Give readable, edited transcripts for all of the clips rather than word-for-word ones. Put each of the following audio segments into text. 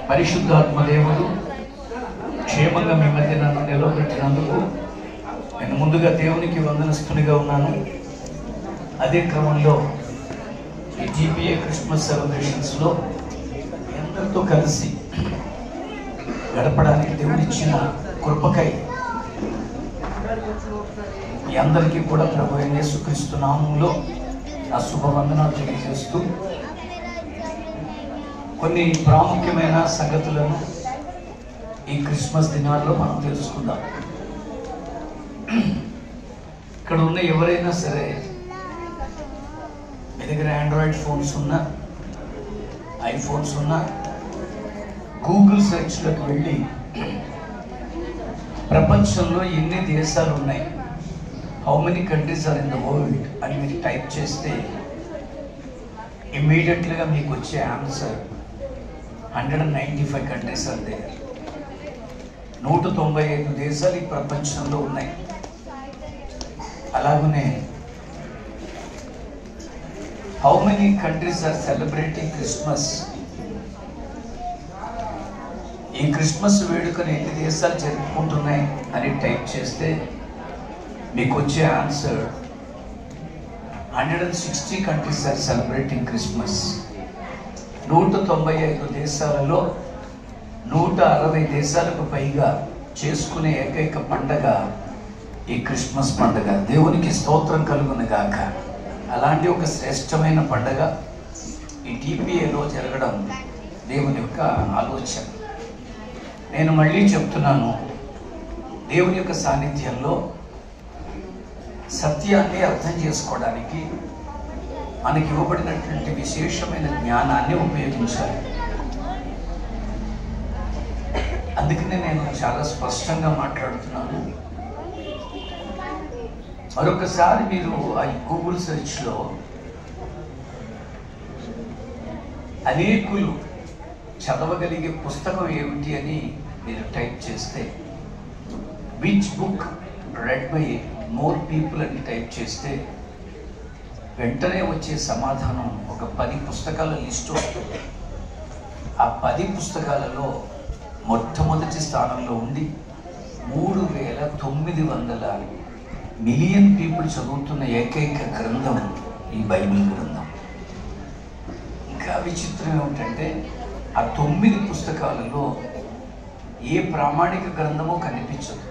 పరిశుద్ధాత్మ దేవుడు క్షేమంగా మీ మధ్య నన్ను నిలవబెట్టినందుకు నేను ముందుగా దేవునికి వందనస్తునిగా ఉన్నాను. అదే క్రమంలో ఈ జీపీఏ క్రిస్మస్ సెలబ్రేషన్స్లో అందరితో కలిసి గడపడానికి దేవుడిచ్చిన కృపకై మీ అందరికీ కూడా ప్రభు అయిన యేసుక్రీస్తు నామములో నా శుభవందనాలు తెలియజేస్తూ కొన్ని ప్రాముఖ్యమైన సంగతులను ఈ క్రిస్మస్ దినాల్లో మనం తెలుసుకుందాం. ఇక్కడ ఉన్న ఎవరైనా సరే మీ దగ్గర ఆండ్రాయిడ్ ఫోన్స్ ఉన్నా, ఐఫోన్స్ ఉన్నా, గూగుల్ సెర్చ్లోకి వెళ్ళి ప్రపంచంలో ఎన్ని దేశాలు ఉన్నాయి, how many countries are in the world అని మీరు టైప్ చేస్తే ఇమ్మీడియట్లీగా మీకు వచ్చే ఆన్సర్ 195 కంట్రీస్ ఆర్ దేర్. 195 దేశాలు ఈ ప్రపంచంలో ఉన్నాయి. అలాగనే how many countries are celebrating Christmas, ఈ క్రిస్మస్ వేడుకను ఎన్ని దేశాలు జరుపుకుంటున్నాయి అని టైప్ చేస్తే మీకు వచ్చే answer 160 countries are celebrating Christmas. 195 దేశాలలో 160 దేశాలకు పైగా చేసుకునే ఏకైక పండగ ఈ క్రిస్మస్ పండగ. దేవునికి స్తోత్రం కలుగును గాక. అలాంటి ఒక శ్రేష్టమైన పండగ ఈ టీపీఏలో జరగడం దేవుని యొక్క ఆలోచన. నేను మళ్ళీ చెప్తున్నాను, దేవుని యొక్క సాన్నిధ్యంలో సత్యాన్ని అర్థం చేసుకోవడానికి మనకి ఇవ్వబడినటువంటి విశేషమైన జ్ఞానాన్ని ఉపయోగించాలి. అందుకనే నేను చాలా స్పష్టంగా మాట్లాడుతున్నాను. మరొకసారి మీరు ఆ గూగుల్ సెర్చ్లో అనేకులు చదవగలిగే పుస్తకం ఏమిటి అని మీరు టైప్ చేస్తే, which book red by more people అని టైప్ చేస్తే వెంటనే వచ్చే సమాధానం ఒక 10 పుస్తకాల లిస్టు వస్తుంది. ఆ 10 పుస్తకాలలో మొట్టమొదటి స్థానంలో ఉండి 3900 మిలియన్ పీపుల్ చదువుతున్న ఏకైక గ్రంథం ఈ బైబిల్ గ్రంథం. ఇంకా విచిత్రం ఏమిటంటే ఆ 9 పుస్తకాలలో ఏ ప్రామాణిక గ్రంథమో కనిపించదు.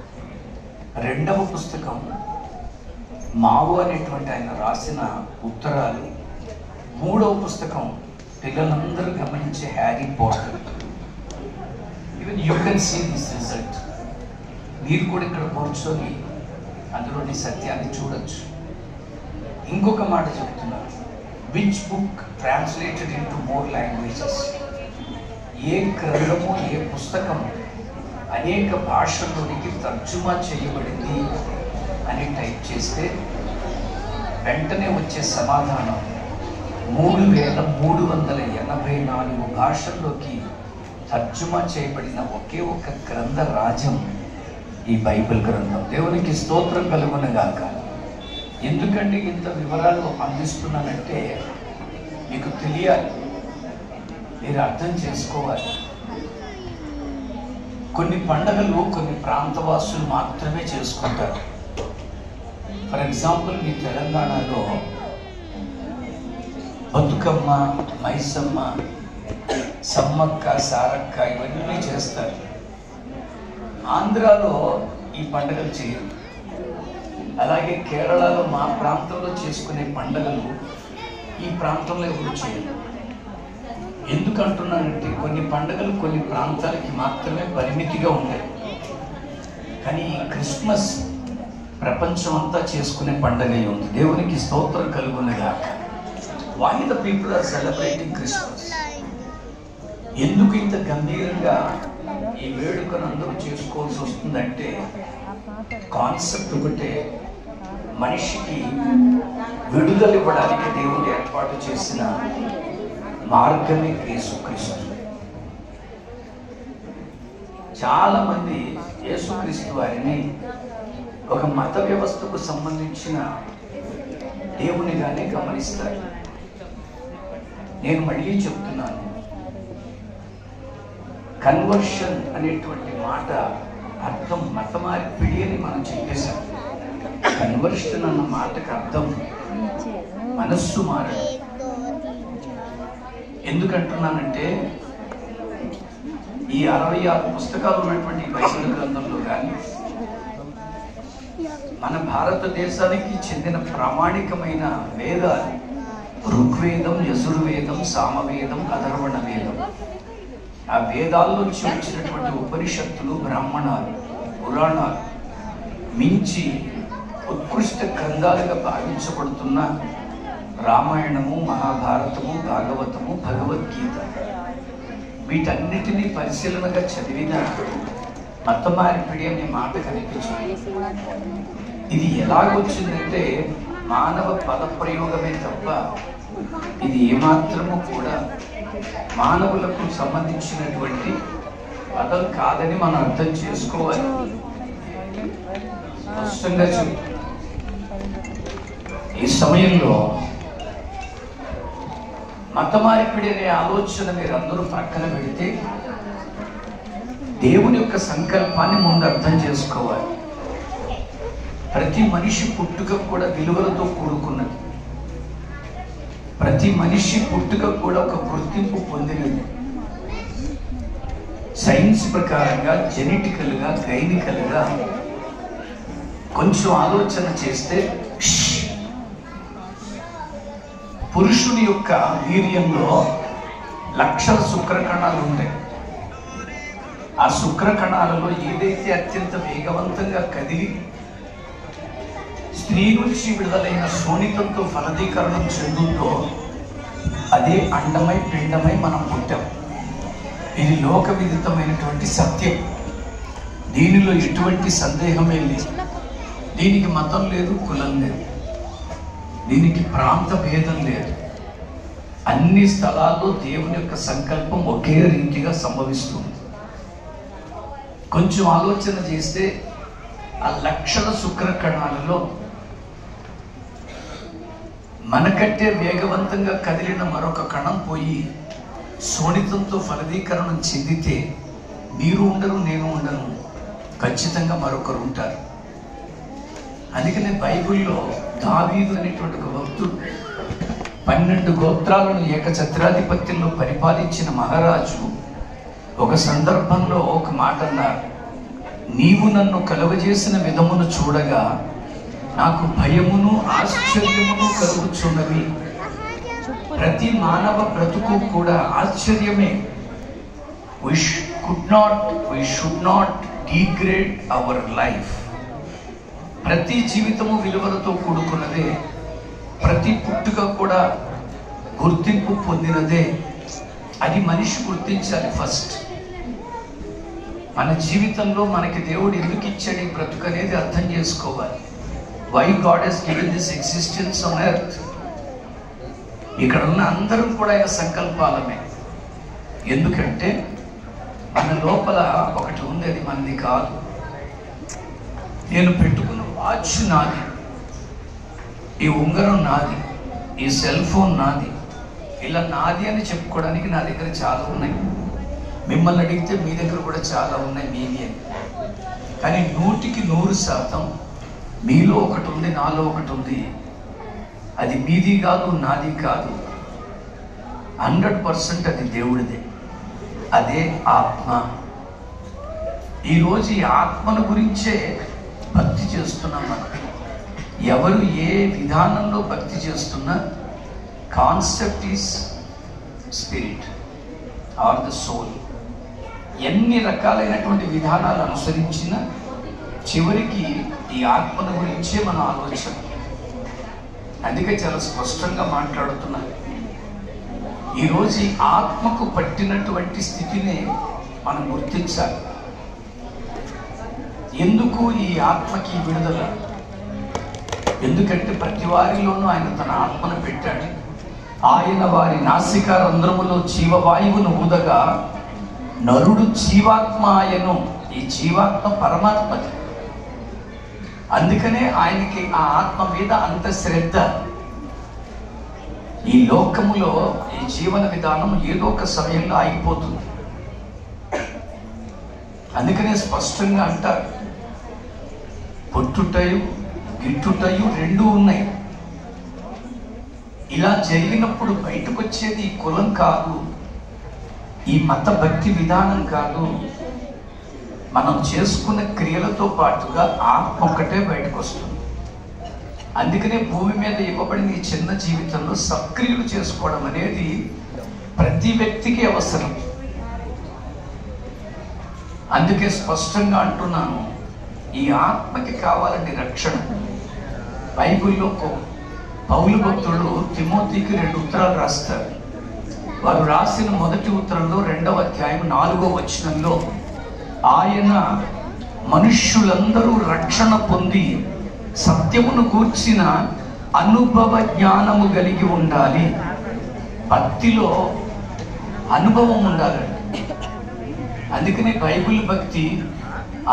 2వ పుస్తకం మావో అనేటువంటి ఆయన రాసిన ఉత్తరాలు. 3వ పుస్తకం పిల్లలందరూ గమనించే Harry Potter. Even you can see this result. మీరు కూడా ఇక్కడ కూర్చొని అందులోని సత్యాన్ని చూడొచ్చు. ఇంకొక మాట చెప్తున్నారు, which book translated into more languages. ఏ గ్రంథము, ఏ పుస్తకము అనేక భాషల్లోనికి తర్జుమా చేయబడింది అని టైప్ చేస్తే వెంటనే వచ్చే సమాధానం 3384 భాషల్లోకి తర్జుమా చేయబడిన ఒకే ఒక గ్రంథ రాజ్యం ఈ బైబిల్ గ్రంథం. దేవునికి స్తోత్రం కలుగును గాక. ఎందుకంటే ఇంత వివరాలు అందిస్తున్నానంటే మీకు తెలియాలి, మీరు అర్థం చేసుకోవాలి. కొన్ని పండుగలు కొన్ని ప్రాంతవాసులు మాత్రమే చేసుకుంటారు. ఫర్ ఎగ్జాంపుల్, మీ తెలంగాణలో బతుకమ్మ, మైసమ్మ, సమ్మక్క, సారక్క ఇవన్నీ చేస్తారు. ఆంధ్రాలో ఈ పండుగలు చేయరు. అలాగే కేరళలో మా ప్రాంతంలో చేసుకునే పండుగలు ఈ ప్రాంతంలో ఎవరు చేయరు. ఎందుకంటున్నానంటే కొన్ని పండుగలు కొన్ని ప్రాంతాలకి మాత్రమే పరిమితిగా ఉంటాయి. కానీ ఈ క్రిస్మస్ ప్రపంచం అంతా చేసుకునే పండుగ ఉంది. దేవునికి స్తోత్రం కలుగును గాక. Why the people are celebrating Christmas? ఎందుకు ఇంత గంభీరంగా ఈ వేడుకను అందరూ చేసుకోవాల్సి వస్తుందంటే కాన్సెప్ట్ ఒకటే, మనిషికి విడుదల ఇవ్వడానికి దేవుడు ఏర్పాటు చేసిన మార్గమే యేసుక్రీస్తు. చాలా మంది యేసుక్రీస్తు వారిని ఒక మత వ్యవస్థకు సంబంధించిన దేవునిగానే గమనిస్తారు. నేను మళ్ళీ చెప్తున్నాను, కన్వర్షన్ అనేటువంటి మాట అర్థం మత మార్పిడి అని మనం చెప్పేశాం. కన్వర్షన్ అన్న మాటకు అర్థం మనస్సు మారడం. ఎందుకంటున్నానంటే ఈ 66 పుస్తకాలు ఉన్నటువంటి బైబిల్ గ్రంథంలో కానీ మన భారతదేశానికి చెందిన ప్రామాణికమైన వేదాలు ఋగ్వేదం, యజుర్వేదం, సామవేదం, అథర్వణ వేదం, ఆ వేదాల్లోంచి వచ్చినటువంటి ఉపనిషత్తులు, బ్రాహ్మణాలు, పురాణాలు మించి ఉత్కృష్ట గ్రంథాలుగా భావించబడుతున్న రామాయణము, మహాభారతము, భాగవతము, భగవద్గీత, వీటన్నిటినీ పరిశీలనగా చదివిన మత మార్పిడి అనే మాట కనిపించింది. ఇది ఎలాగొచ్చిందంటే మానవ పదప్రయోగమే తప్ప ఇది ఏమాత్రము కూడా మానవులకు సంబంధించినటువంటి పదం కాదని మనం అర్థం చేసుకోవాలి. స్పష్టంగా ఈ సమయంలో మత మార్పిడి అనే ఆలోచన మీరందరూ ప్రక్కన పెడితే దేవుని యొక్క సంకల్పాన్ని ముందు అర్థం చేసుకోవాలి. ప్రతి మనిషి పుట్టుక కూడా విలువలతో కూడుకున్నది. ప్రతి మనిషి పుట్టుక కూడా ఒక గుర్తింపు పొందినది. సైన్స్ ప్రకారంగా, జెనెటికల్గా, గైనికల్గా కొంచెం ఆలోచన చేస్తే పురుషుని యొక్క వీర్యంలో లక్షల శుక్రకణాలు ఉంటాయి. ఆ శుక్రకణాలలో ఏదైతే అత్యంత వేగవంతంగా కదిలి స్త్రీ నుంచి విడుదలైన శోణితంతో ఫలదీకరణం చెందుతుందో అదే అండమై పిండమై మనం పుట్టాం. ఇది లోక విదితమైనటువంటి సత్యం. దీనిలో ఎటువంటి సందేహమే లేదు. దీనికి మతం లేదు, కులం లేదు, దీనికి ప్రాంత భేదం లేదు. అన్ని స్థలాల్లో దేవుని యొక్క సంకల్పం ఒకే రీతిగా సంభవిస్తుంది. కొంచెం ఆలోచన చేస్తే ఆ లక్షల శుక్రకణాలలో మనకంటే వేగవంతంగా కదిలిన మరొక కణం పోయి శోణితంతో ఫలదీకరణం చెందితే మీరు ఉండరు, నేను ఉండను, ఖచ్చితంగా మరొకరు ఉంటారు. అందుకనే బైబిల్లో దావీదు అనేటువంటి ఒక భక్తుడు 12 గోత్రాలను ఏకఛత్రాధిపత్యంలో పరిపాలించిన మహారాజు ఒక సందర్భంలో ఒక మాట అన్నారు, నీవు నన్ను కలుగజేసిన విధమును చూడగా నాకు భయమును ఆశ్చర్యమును కలుగుచున్నవి. ప్రతి మానవ బ్రతుకు కూడా ఆశ్చర్యమే. we should not degrade our life. ప్రతి జీవితము విలువలతో కూడుకున్నదే. ప్రతి పుట్టుక కూడా గుర్తింపు పొందినదే. అది మనిషి గుర్తించాలి ఫస్ట్. మన జీవితంలో మనకి దేవుడు ఎందుకు ఇచ్చాడు ఈ బ్రతుకు అనేది అర్థం చేసుకోవాలి. Why God has given this existence on earth. ఇక్కడ ఉన్న అందరం కూడా ఆయన సంకల్పాలమే. ఎందుకంటే మన లోపల ఒకటి ఉంది, అది మనది కాదు. నేను పెట్టుకున్న వాచ్ నాది, ఈ ఉంగరం నాది, ఈ సెల్ ఫోన్ నాది. ఇలా నాది అని చెప్పుకోవడానికి నా దగ్గర చాలా ఉన్నాయి. మిమ్మల్ని అడిగితే మీ దగ్గర కూడా చాలా ఉన్నాయి మీవి అని. కానీ 100% మీలో ఒకటి ఉంది, నాలో ఒకటి ఉంది. అది మీది కాదు, నాది కాదు, 100% అది దేవుడిదే. అదే ఆత్మ. ఈరోజు ఈ ఆత్మను గురించే భక్తి చేస్తున్నాం మనం. ఎవరు ఏ విధానంలో భక్తి చేస్తున్నా concept is spirit or the soul. ఎన్ని రకాలైనటువంటి విధానాలు అనుసరించిన చివరికి ఈ ఆత్మను గురించే మన ఆలోచన. అందుకే చాలా స్పష్టంగా మాట్లాడుతున్నారు. ఈరోజు ఈ ఆత్మకు పట్టినటువంటి స్థితిని మనం గుర్తించాలి. ఎందుకు ఈ ఆత్మకి విడుదల? ఎందుకంటే ప్రతి వారిలోనూ ఆయన తన ఆత్మను పెట్టాడు. ఆయన వారి నాసిక రంధ్రములో జీవవాయువును ఊదగా నరుడు జీవాత్మ ఆయను. ఈ జీవాత్మ పరమాత్మది. అందుకనే ఆయనకి ఆ ఆత్మ మీద అంత శ్రద్ధ. ఈ లోకములో ఈ జీవన విధానం ఏదో ఒక సమయంలో ఆగిపోతుంది. అందుకనే స్పష్టంగా అంటారు, పుట్టుటయు గిట్టుటయు రెండూ ఉన్నాయి. ఇలా జరిగినప్పుడు బయటకు వచ్చేది ఈ కులం కాదు, ఈ మత భక్తి విధానం కాదు, మనం చేసుకున్న క్రియలతో పాటుగా ఆత్మ ఒక్కటే బయటకు వస్తుంది. అందుకనే భూమి మీద ఇవ్వబడిన ఈ చిన్న జీవితంలో సక్రియలు చేసుకోవడం అనేది ప్రతి వ్యక్తికి అవసరం. అందుకే స్పష్టంగా అంటున్నాను, ఈ ఆత్మకి కావాలండి రక్షణ. బైబిల్లో పౌలు భక్తుడు తిమోతికి 2 ఉత్తరాలు రాస్తారు. వారు రాసిన మొదటి ఉత్తరంలో 2వ అధ్యాయం 4వ వచనంలో, ఆయన మనుష్యులందరూ రక్షణ పొంది సత్యమును గూర్చిన అనుభవ జ్ఞానము కలిగి ఉండాలి. భక్తిలో అనుభవం ఉండాలండి. అందుకనే బైబిల్ భక్తి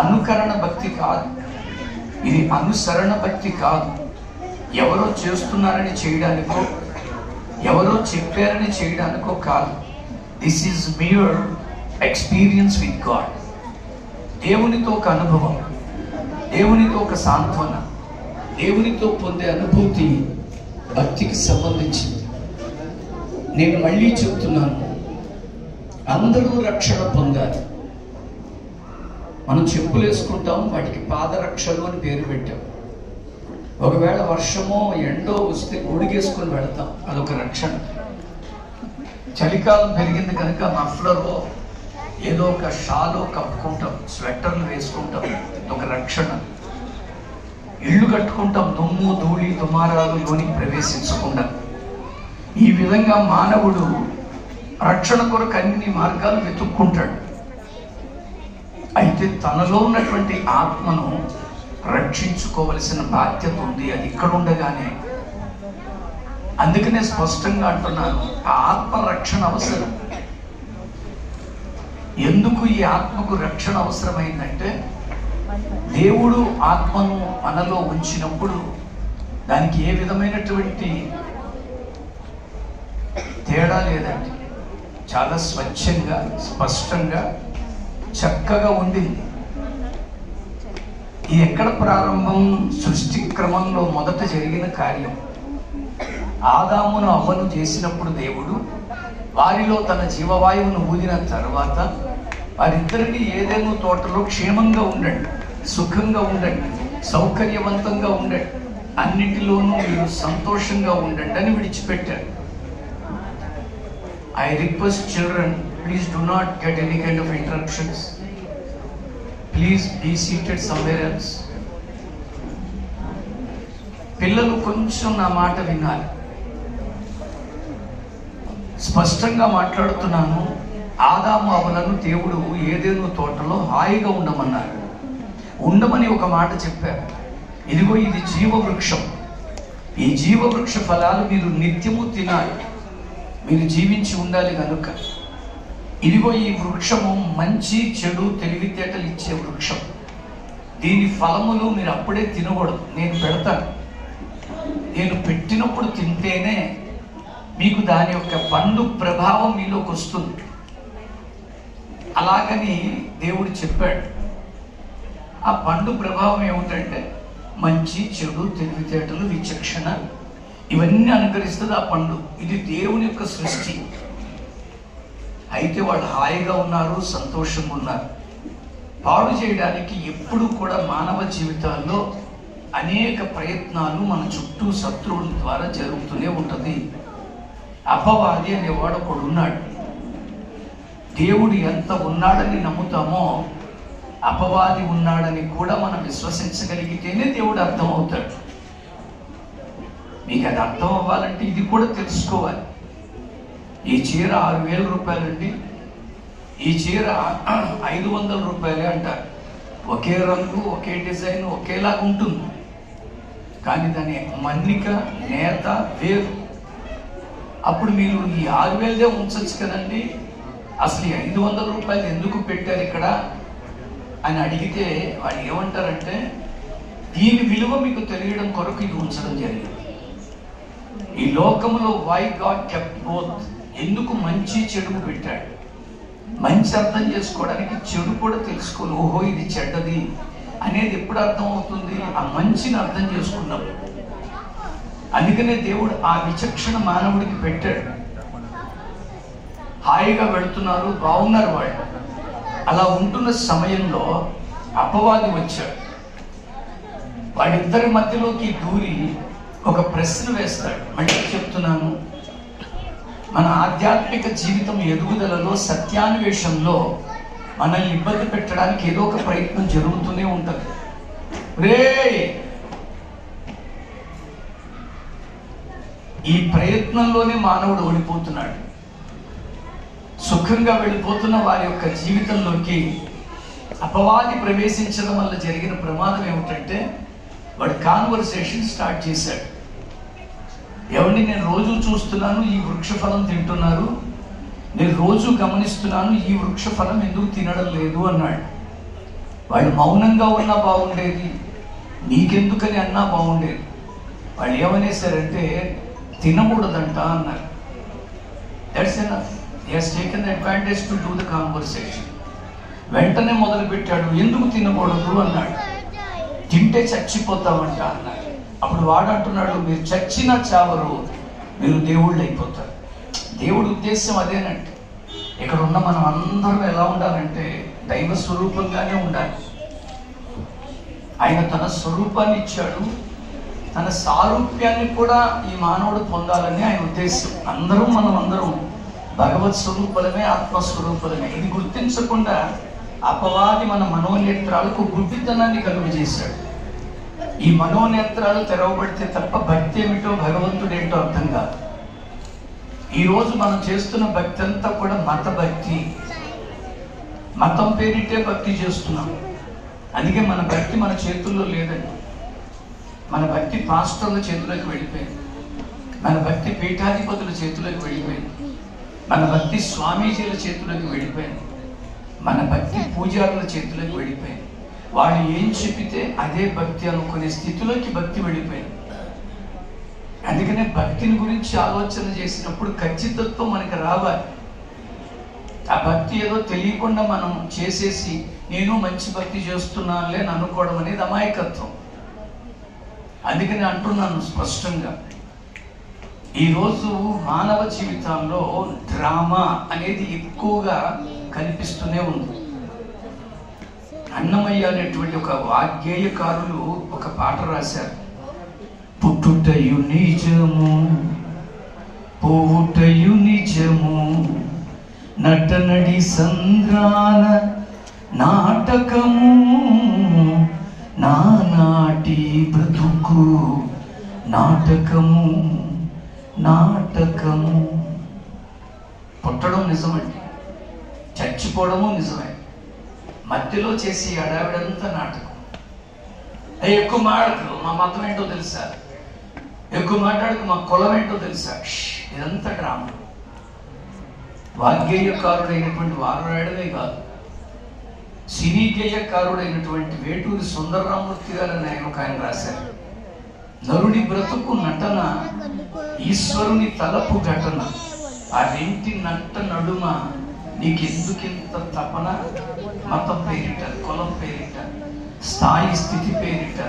అనుకరణ భక్తి కాదు, ఇది అనుసరణ భక్తి కాదు. ఎవరో చేస్తున్నారని చేయడానికో, ఎవరో చెప్పారని చేయడానికో కాదు. This is mere experience with God. దేవునితో ఒక అనుభవం, దేవునితో ఒక సాంత్వన, దేవునితో పొందే అనుభూతి భక్తికి సంబంధించింది. నేను మళ్ళీ చెప్తున్నాను, అందరూ రక్షణ పొందాలి. మనం చెప్పులు వేసుకుంటాం, వాటికి పాదరక్షలు అని పేరు పెట్టాం. ఒకవేళ వర్షమో ఎండో వస్తే గొడుగేసుకొని వెళతాం, అదొక రక్షణ. చలికాలం పెరిగింది కనుక మఫ్లరో ఏదో ఒక షాలో కప్పుకుంటాం, స్వెటర్లు వేసుకుంటాం, ఒక రక్షణ. ఇళ్ళు కట్టుకుంటాం, దుమ్ము ధూళి దుమారాలు లోనికి ప్రవేశించకుండా. ఈ విధంగా మానవుడు రక్షణ కొరకు అన్ని మార్గాలు వెతుక్కుంటాడు. అయితే తనలో ఉన్నటువంటి ఆత్మను రక్షించుకోవలసిన బాధ్యత ఉంది, అది ఇక్కడ ఉండగానే. అందుకనే స్పష్టంగా అంటున్నాను, ఆ ఆత్మ రక్షణ అవసరం. ఎందుకు ఈ ఆత్మకు రక్షణ అవసరమైందంటే, దేవుడు ఆత్మను మనలో ఉంచినప్పుడు దానికి ఏ విధమైనటువంటి తేడా లేదండి. చాలా స్వచ్ఛంగా, స్పష్టంగా, చక్కగా ఉండింది. ఇది ఎక్కడ ప్రారంభం? సృష్టి క్రమంలో మొదట జరిగిన కార్యం. ఆదామును అవ్వను చేసినప్పుడు దేవుడు వారిలో తన జీవవాయువును ఊదిన తర్వాత వారిద్దరిని ఏదేనో తోటలో క్షేమంగా ఉండండి, సుఖంగా ఉండండి, సౌకర్యవంతంగా ఉండండి, అన్నిటిలోనూ మీరు సంతోషంగా ఉండండి అని విడిచిపెట్టారు. I request children, please do not get any kind of interruptions. Please be seated somewhere else. పిల్లలు కొంచెం నా మాట వినాలి. స్పష్టంగా మాట్లాడుతున్నాను. ఆదాము అవ్వలను దేవుడు ఏదేనో తోటలో హాయిగా ఉండమన్నారు. ఉండమని ఒక మాట చెప్పారు. ఇదిగో ఇది జీవవృక్షం, ఈ జీవవృక్ష ఫలాలు మీరు నిత్యము తినాలి, మీరు జీవించి ఉండాలి కనుక. ఇదిగో ఈ వృక్షము మంచి చెడు తెలివితేటలు ఇచ్చే వృక్షం, దీని ఫలములు మీరు అప్పుడే తినకూడదు, నేను పెడతాను. నేను పెట్టినప్పుడు తింటేనే మీకు దాని యొక్క పండు ప్రభావం మీలోకి వస్తుంది. అలాగని దేవుడు చెప్పాడు. ఆ పండు ప్రభావం ఏమిటంటే మంచి చెడు తెలివితేటలు విచక్షణ ఇవన్నీ అనుకరిస్తుంది ఆ పండు. ఇది దేవుని యొక్క సృష్టి. అయితే వాళ్ళు హాయిగా ఉన్నారు, సంతోషంగా ఉన్నారు. పాడు చేయడానికి ఎప్పుడు కూడా మానవ జీవితాల్లో అనేక ప్రయత్నాలు మన చుట్టూ శత్రువుల ద్వారా జరుగుతూనే ఉంటుంది. అపవాది అనేవాడు ఒకడు ఉన్నాడు. దేవుడు ఎంత ఉన్నాడని నమ్ముతామో అపవాది ఉన్నాడని కూడా మనం విశ్వసించగలిగితేనే దేవుడు అర్థమవుతాడు. మీకు అది అర్థం అవ్వాలంటే ఇది కూడా తెలుసుకోవాలి. ఈ చీర 6,000 రూపాయలండి, ఈ చీర 500 రూపాయలే అంటారు. ఒకే రంగు, ఒకే డిజైన్, ఒకేలాగా ఉంటుంది. కానీ దాని మన్నిక, నేత వేరు. అప్పుడు మీరు ఈ 6,000దే ఉంచచ్చు కదండి, అసలు ఈ 500 రూపాయలు ఎందుకు పెట్టారు ఇక్కడ అని అడిగితే వాళ్ళు ఏమంటారంటే, దీని విలువ మీకు తెలియడం కొరకు ఇది ఉంచడం జరిగింది. ఈ లోకంలో వై గాడ్ కెప్ట్ బోత్, ఎందుకు మంచి చెడుకు పెట్టాడు? మంచి అర్థం చేసుకోవడానికి చెడు కూడా తెలుసుకోవాలి. ఓహో ఇది చెడ్డది అనేది ఎప్పుడు అర్థం అవుతుంది? ఆ మంచిని అర్థం చేసుకున్నప్పుడు. అందుకనే దేవుడు ఆ విచక్షణ మానవుడికి పెట్టాడు. హాయిగా వెళుతున్నారు, బాగున్నారు వాళ్ళు. అలా ఉంటున్న సమయంలో అపవాది వచ్చాడు. వాళ్ళిద్దరి మధ్యలోకి దూరి ఒక ప్రశ్న వేస్తాడు. మళ్ళీ చెప్తున్నాను, మన ఆధ్యాత్మిక జీవితం ఎదుగుదలలో, సత్యాన్వేషంలో మనల్ని ఇబ్బంది పెట్టడానికి ఏదో ఒక ప్రయత్నం జరుగుతూనే ఉంటుంది. ఈ ప్రయత్నంలోనే మానవుడు ఓడిపోతున్నాడు. సుఖంగా వెళ్ళిపోతున్న వారి యొక్క జీవితంలోకి అపవాది ప్రవేశించడం వల్ల జరిగిన ప్రమాదం ఏమిటంటే, వాడు కాన్వర్సేషన్ స్టార్ట్ చేశాడు. ఎవరిని నేను రోజు చూస్తున్నాను, ఈ వృక్ష ఫలం తింటున్నారు, నేను రోజు గమనిస్తున్నాను, ఈ వృక్ష ఫలం ఎందుకు తినడం లేదు అన్నాడు. వాళ్ళు మౌనంగా ఉన్నా బాగుండేది, నీకెందుకని అన్నా బాగుండేది. వాళ్ళు ఏమనేసారంటే తినకూడదంట అన్నారు. That's enough. He has taken the advantage to do the conversation. వెంటనే మొదలు పెట్టాడు, ఎందుకు తినకూడదు అన్నాడు. తింటే చచ్చిపోతామంట అన్నాడు. అప్పుడు వాడు అంటున్నాడు, మీరు చచ్చినా చావరు, మీరు దేవుళ్ళు అయిపోతారు. దేవుడి ఉద్దేశం అదేనంటే, ఇక్కడ ఉన్న మనం అందరం ఎలా ఉండాలంటే దైవ స్వరూపంగానే ఉండాలి. ఆయన తన స్వరూపాన్ని ఇచ్చాడు, తన సారూప్యాన్ని కూడా ఈ మానవుడు పొందాలని ఆయన ఉద్దేశం. మనం అందరం భగవత్ స్వరూపులమే, ఆత్మస్వరూపులమే. ఇది గుర్తించకుండా అపవాది మన మనోనేత్రాలకు గుడ్డితనాన్ని కలుగు చేశాడు. ఈ మనోనేత్రాలు తెరవబడితే తప్ప భక్తి ఏమిటో, భగవంతుడేంటో అర్థం కాదు. ఈరోజు మనం చేస్తున్న భక్తి అంతా కూడా మత భక్తి. మతం పేరిటే భక్తి చేస్తున్నాం. అందుకే మన భక్తి మన చేతుల్లో లేదండి. మన భక్తి పాస్టర్ల చేతుల్లోకి వెళ్ళిపోయింది, మన భక్తి పీఠాధిపతుల చేతుల్లోకి వెళ్ళిపోయింది, మన భక్తి స్వామీజీల చేతుల్లోకి వెళ్ళిపోయింది, మన భక్తి పూజారుల చేతుల్లోకి వెళ్ళిపోయింది. వాళ్ళు ఏం చెప్పితే అదే భక్తి అనుకునే స్థితిలోకి భక్తి వెళ్ళిపోయింది. అందుకనే భక్తిని గురించి ఆలోచన చేసినప్పుడు ఖచ్చితత్వం మనకి రావాలి. ఆ భక్తి ఏదో తెలియకుండా మనం చేసేసి నేను మంచి భక్తి చేస్తున్నానులే అని అనుకోవడం అనేది అమాయకత్వం. అందుకని అంటున్నాను స్పష్టంగా, ఈరోజు మానవ జీవితంలో డ్రామా అనేది ఎక్కువగా కనిపిస్తూనే ఉంది. అన్నమయ్య అనేటువంటి ఒక వాగ్గేయకారులు ఒక పాట రాశారు. పుట్టుటయు నిజము, పోవుటయు నిజము, నటనడి సంద్రాన నాటకము, నానాటి బ్రతుకు నాటకము, నాటకము. పుట్టడం నిజమండి, చచ్చిపోవడము నిజమే. మధ్యలో చేసి అడావిడంతా నాటకం. ఎక్కువ మాట్లాడకు, మా మతం ఏంటో తెలుసా, ఎక్కువ మాట్లాడకు, మా కులం ఏంటో తెలుసా, ఇదంతా డ్రామా. వాగ్గేయకారుడైనటువంటి వారు రాయడమే కాదు, సినీ గేయకారుడైనటువంటి వేటూరి సుందరరామూర్తి గారు ఆయన ఒక ఆయన రాశారు. నరుడి బ్రతుకు నటన, ఈశ్వరుని తలపు ఘటన, ఆ రెంటి నట్ట నడుమ నీకెందుకింత తపన? మతం పేరిట, కులం పేరిట, స్థాయి స్థితి పేరిట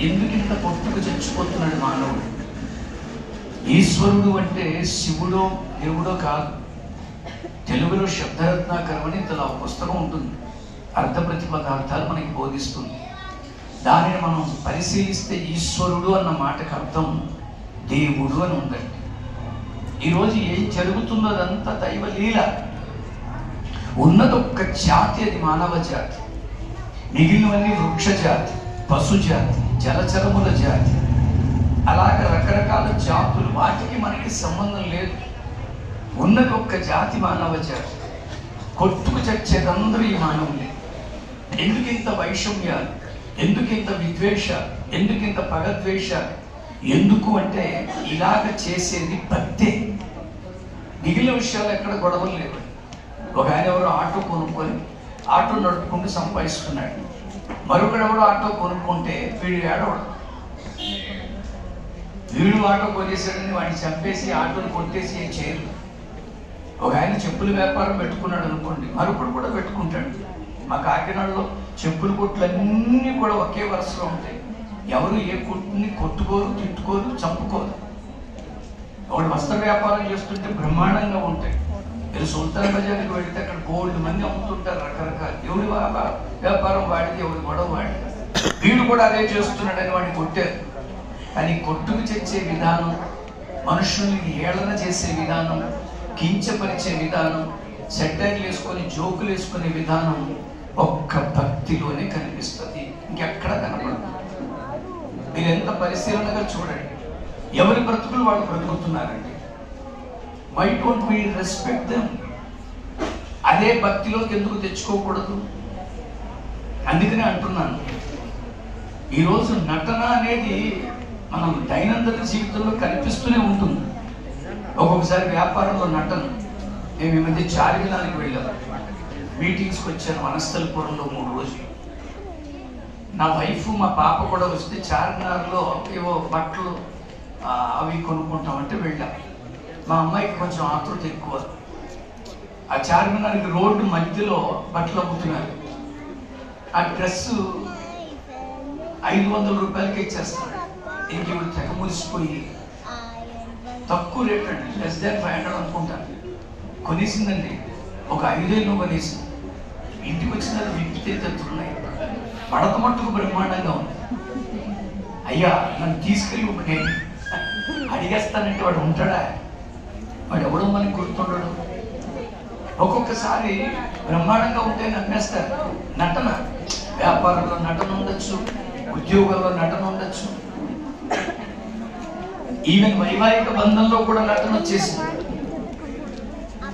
ఎందుకింత పొట్టుకు చచ్చిపోతున్నాడు మానవుడు? ఈశ్వరుడు అంటే శివుడో దేవుడో కాదు. తెలుగులో శబ్దరత్నాకరం అని ఇంతలో పుస్తకం ఉంటుంది, అర్థ ప్రతిపదార్థాలు మనకి బోధిస్తుంది. దానిని మనం పరిశీలిస్తే ఈశ్వరుడు అన్న మాటకు అర్థం దేవుడు అని ఉందండి. ఈరోజు ఏం జరుగుతుందో అదంతా దైవ లీల. ఉన్నదొక్క జాతి, అది మానవ జాతి. మిగిలినవన్నీ వృక్ష జాతి, పశు జాతి, జలచరముల జాతి, అలాగే రకరకాల జాతులు. వాటికి మనకి సంబంధం లేదు. ఉన్నది ఒక్క జాతి, మానవ జాతి. కొట్టుకు చచ్చేదందరూ ఈ మానవులే. ఎందుకింత వైషమ్యాలు, ఎందుకింత విద్వేషాలు, ఎందుకింత పగద్వేషాలు? ఎందుకు అంటే ఇలాగ చేసేది భక్తే. మిగిలిన విషయాలు ఎక్కడ గొడవలు లేవు. ఒక ఆయన ఎవరు ఆటో కొనుక్కొని ఆటో నడుపుకుంటూ సంపాదిస్తున్నాడు, మరొకడెవరు ఆటో కొనుక్కుంటే వీడు ఏడవడు. వీడు ఆటో కొనేసాడని వాడిని చంపేసి ఆటోని కొట్టేసి ఏం చేయరు. ఒక ఆయన చెప్పుల వ్యాపారం పెట్టుకున్నాడు అనుకోండి, మరొకడు కూడా పెట్టుకుంటాడు. మా కాకినాడలో చెప్పుల కొట్లన్నీ కూడా ఒకే వరుసలో ఉంటాయి. ఎవరు ఏ కొట్టుని కొట్టుకోరు, తిట్టుకోరు, చంపుకోరు. ఒకటి వస్త్ర వ్యాపారం చేస్తుంటే బ్రహ్మాండంగా ఉంటాయి. మీరు సుల్తాన్ బజార్కి వెళితే అక్కడ గోల్డ్ మంది అమ్ముతుంటారు రకరకాలు. ఎవడి వ్యాపారం వాడిది, ఎవడి గొడవ వాడిది. వీడు కూడా అదే చేస్తున్నాడని వాడిని కొట్టారు. కానీ కొట్టుకు తెచ్చే విధానం, మనుషుల్ని ఏళన చేసే విధానం, కించపరిచే విధానం, సెట్టైర్లు వేసుకొని జోకులు వేసుకునే విధానం ఒక్క భక్తిలోనే కనిపిస్తుంది, ఇంకెక్కడ కనపడదు. మీరు ఎంత పరిశీలనగా చూడండి, ఎవరి బ్రతుకులు వాళ్ళు బ్రతుకుతున్నారండి. Why don't we respect them? అదే భక్తిలోకి ఎందుకు తెచ్చుకోకూడదు? అందుకనే అంటున్నాను, ఈరోజు నటన అనేది మనం దైనందిన జీవితంలో కనిపిస్తూనే ఉంటుంది. ఒక్కొక్కసారి వ్యాపారంలో నటన. మేము ఈ మధ్య చార్మినార్కి వెళ్ళాము, మీటింగ్స్కి వచ్చాను వనస్థలిపురంలో 3 రోజులు. నా వైఫ్ మా పాప కూడా వస్తే చార్మినార్లో ఏవో బట్టలు అవి కొనుక్కుంటామంటే వెళ్ళాం. మా అమ్మాయికి కొంచెం ఆతృత ఎక్కువ. ఆ చార్మినార్కి రోడ్డు మధ్యలో బట్టలు అమ్ముతున్నారు. ఆ డ్రెస్సు 500 రూపాయలకే ఇచ్చేస్తున్నాడు. ఇంక ఇప్పుడు తెగ మురిసిపోయి తక్కువ రేట్ అండి, లెస్ దాన్ 500 అనుకుంటాను. కొనేసిందండి, ఒక 5,000 కొనేసింది. ఇంటికి వచ్చిన విప్పితే తెస్తున్నాయి, మడత మట్టుకు బ్రహ్మాండంగా ఉంది. అయ్యా నన్ను తీసుకెళ్ళి నేను అడిగేస్తానంటే వాడు ఉంటాడా? వాడు ఎవడో మనకి గుర్తుండడు. ఒక్కొక్కసారి బ్రహ్మాండంగా ఉంటే నమ్మేస్తారు. నటన, వ్యాపారంలో నటన ఉండొచ్చు, ఉద్యోగంలో నటన ఉండొచ్చు, ఈవెన్ వైవాహిక బంధంలో కూడా నటన వచ్చేసింది.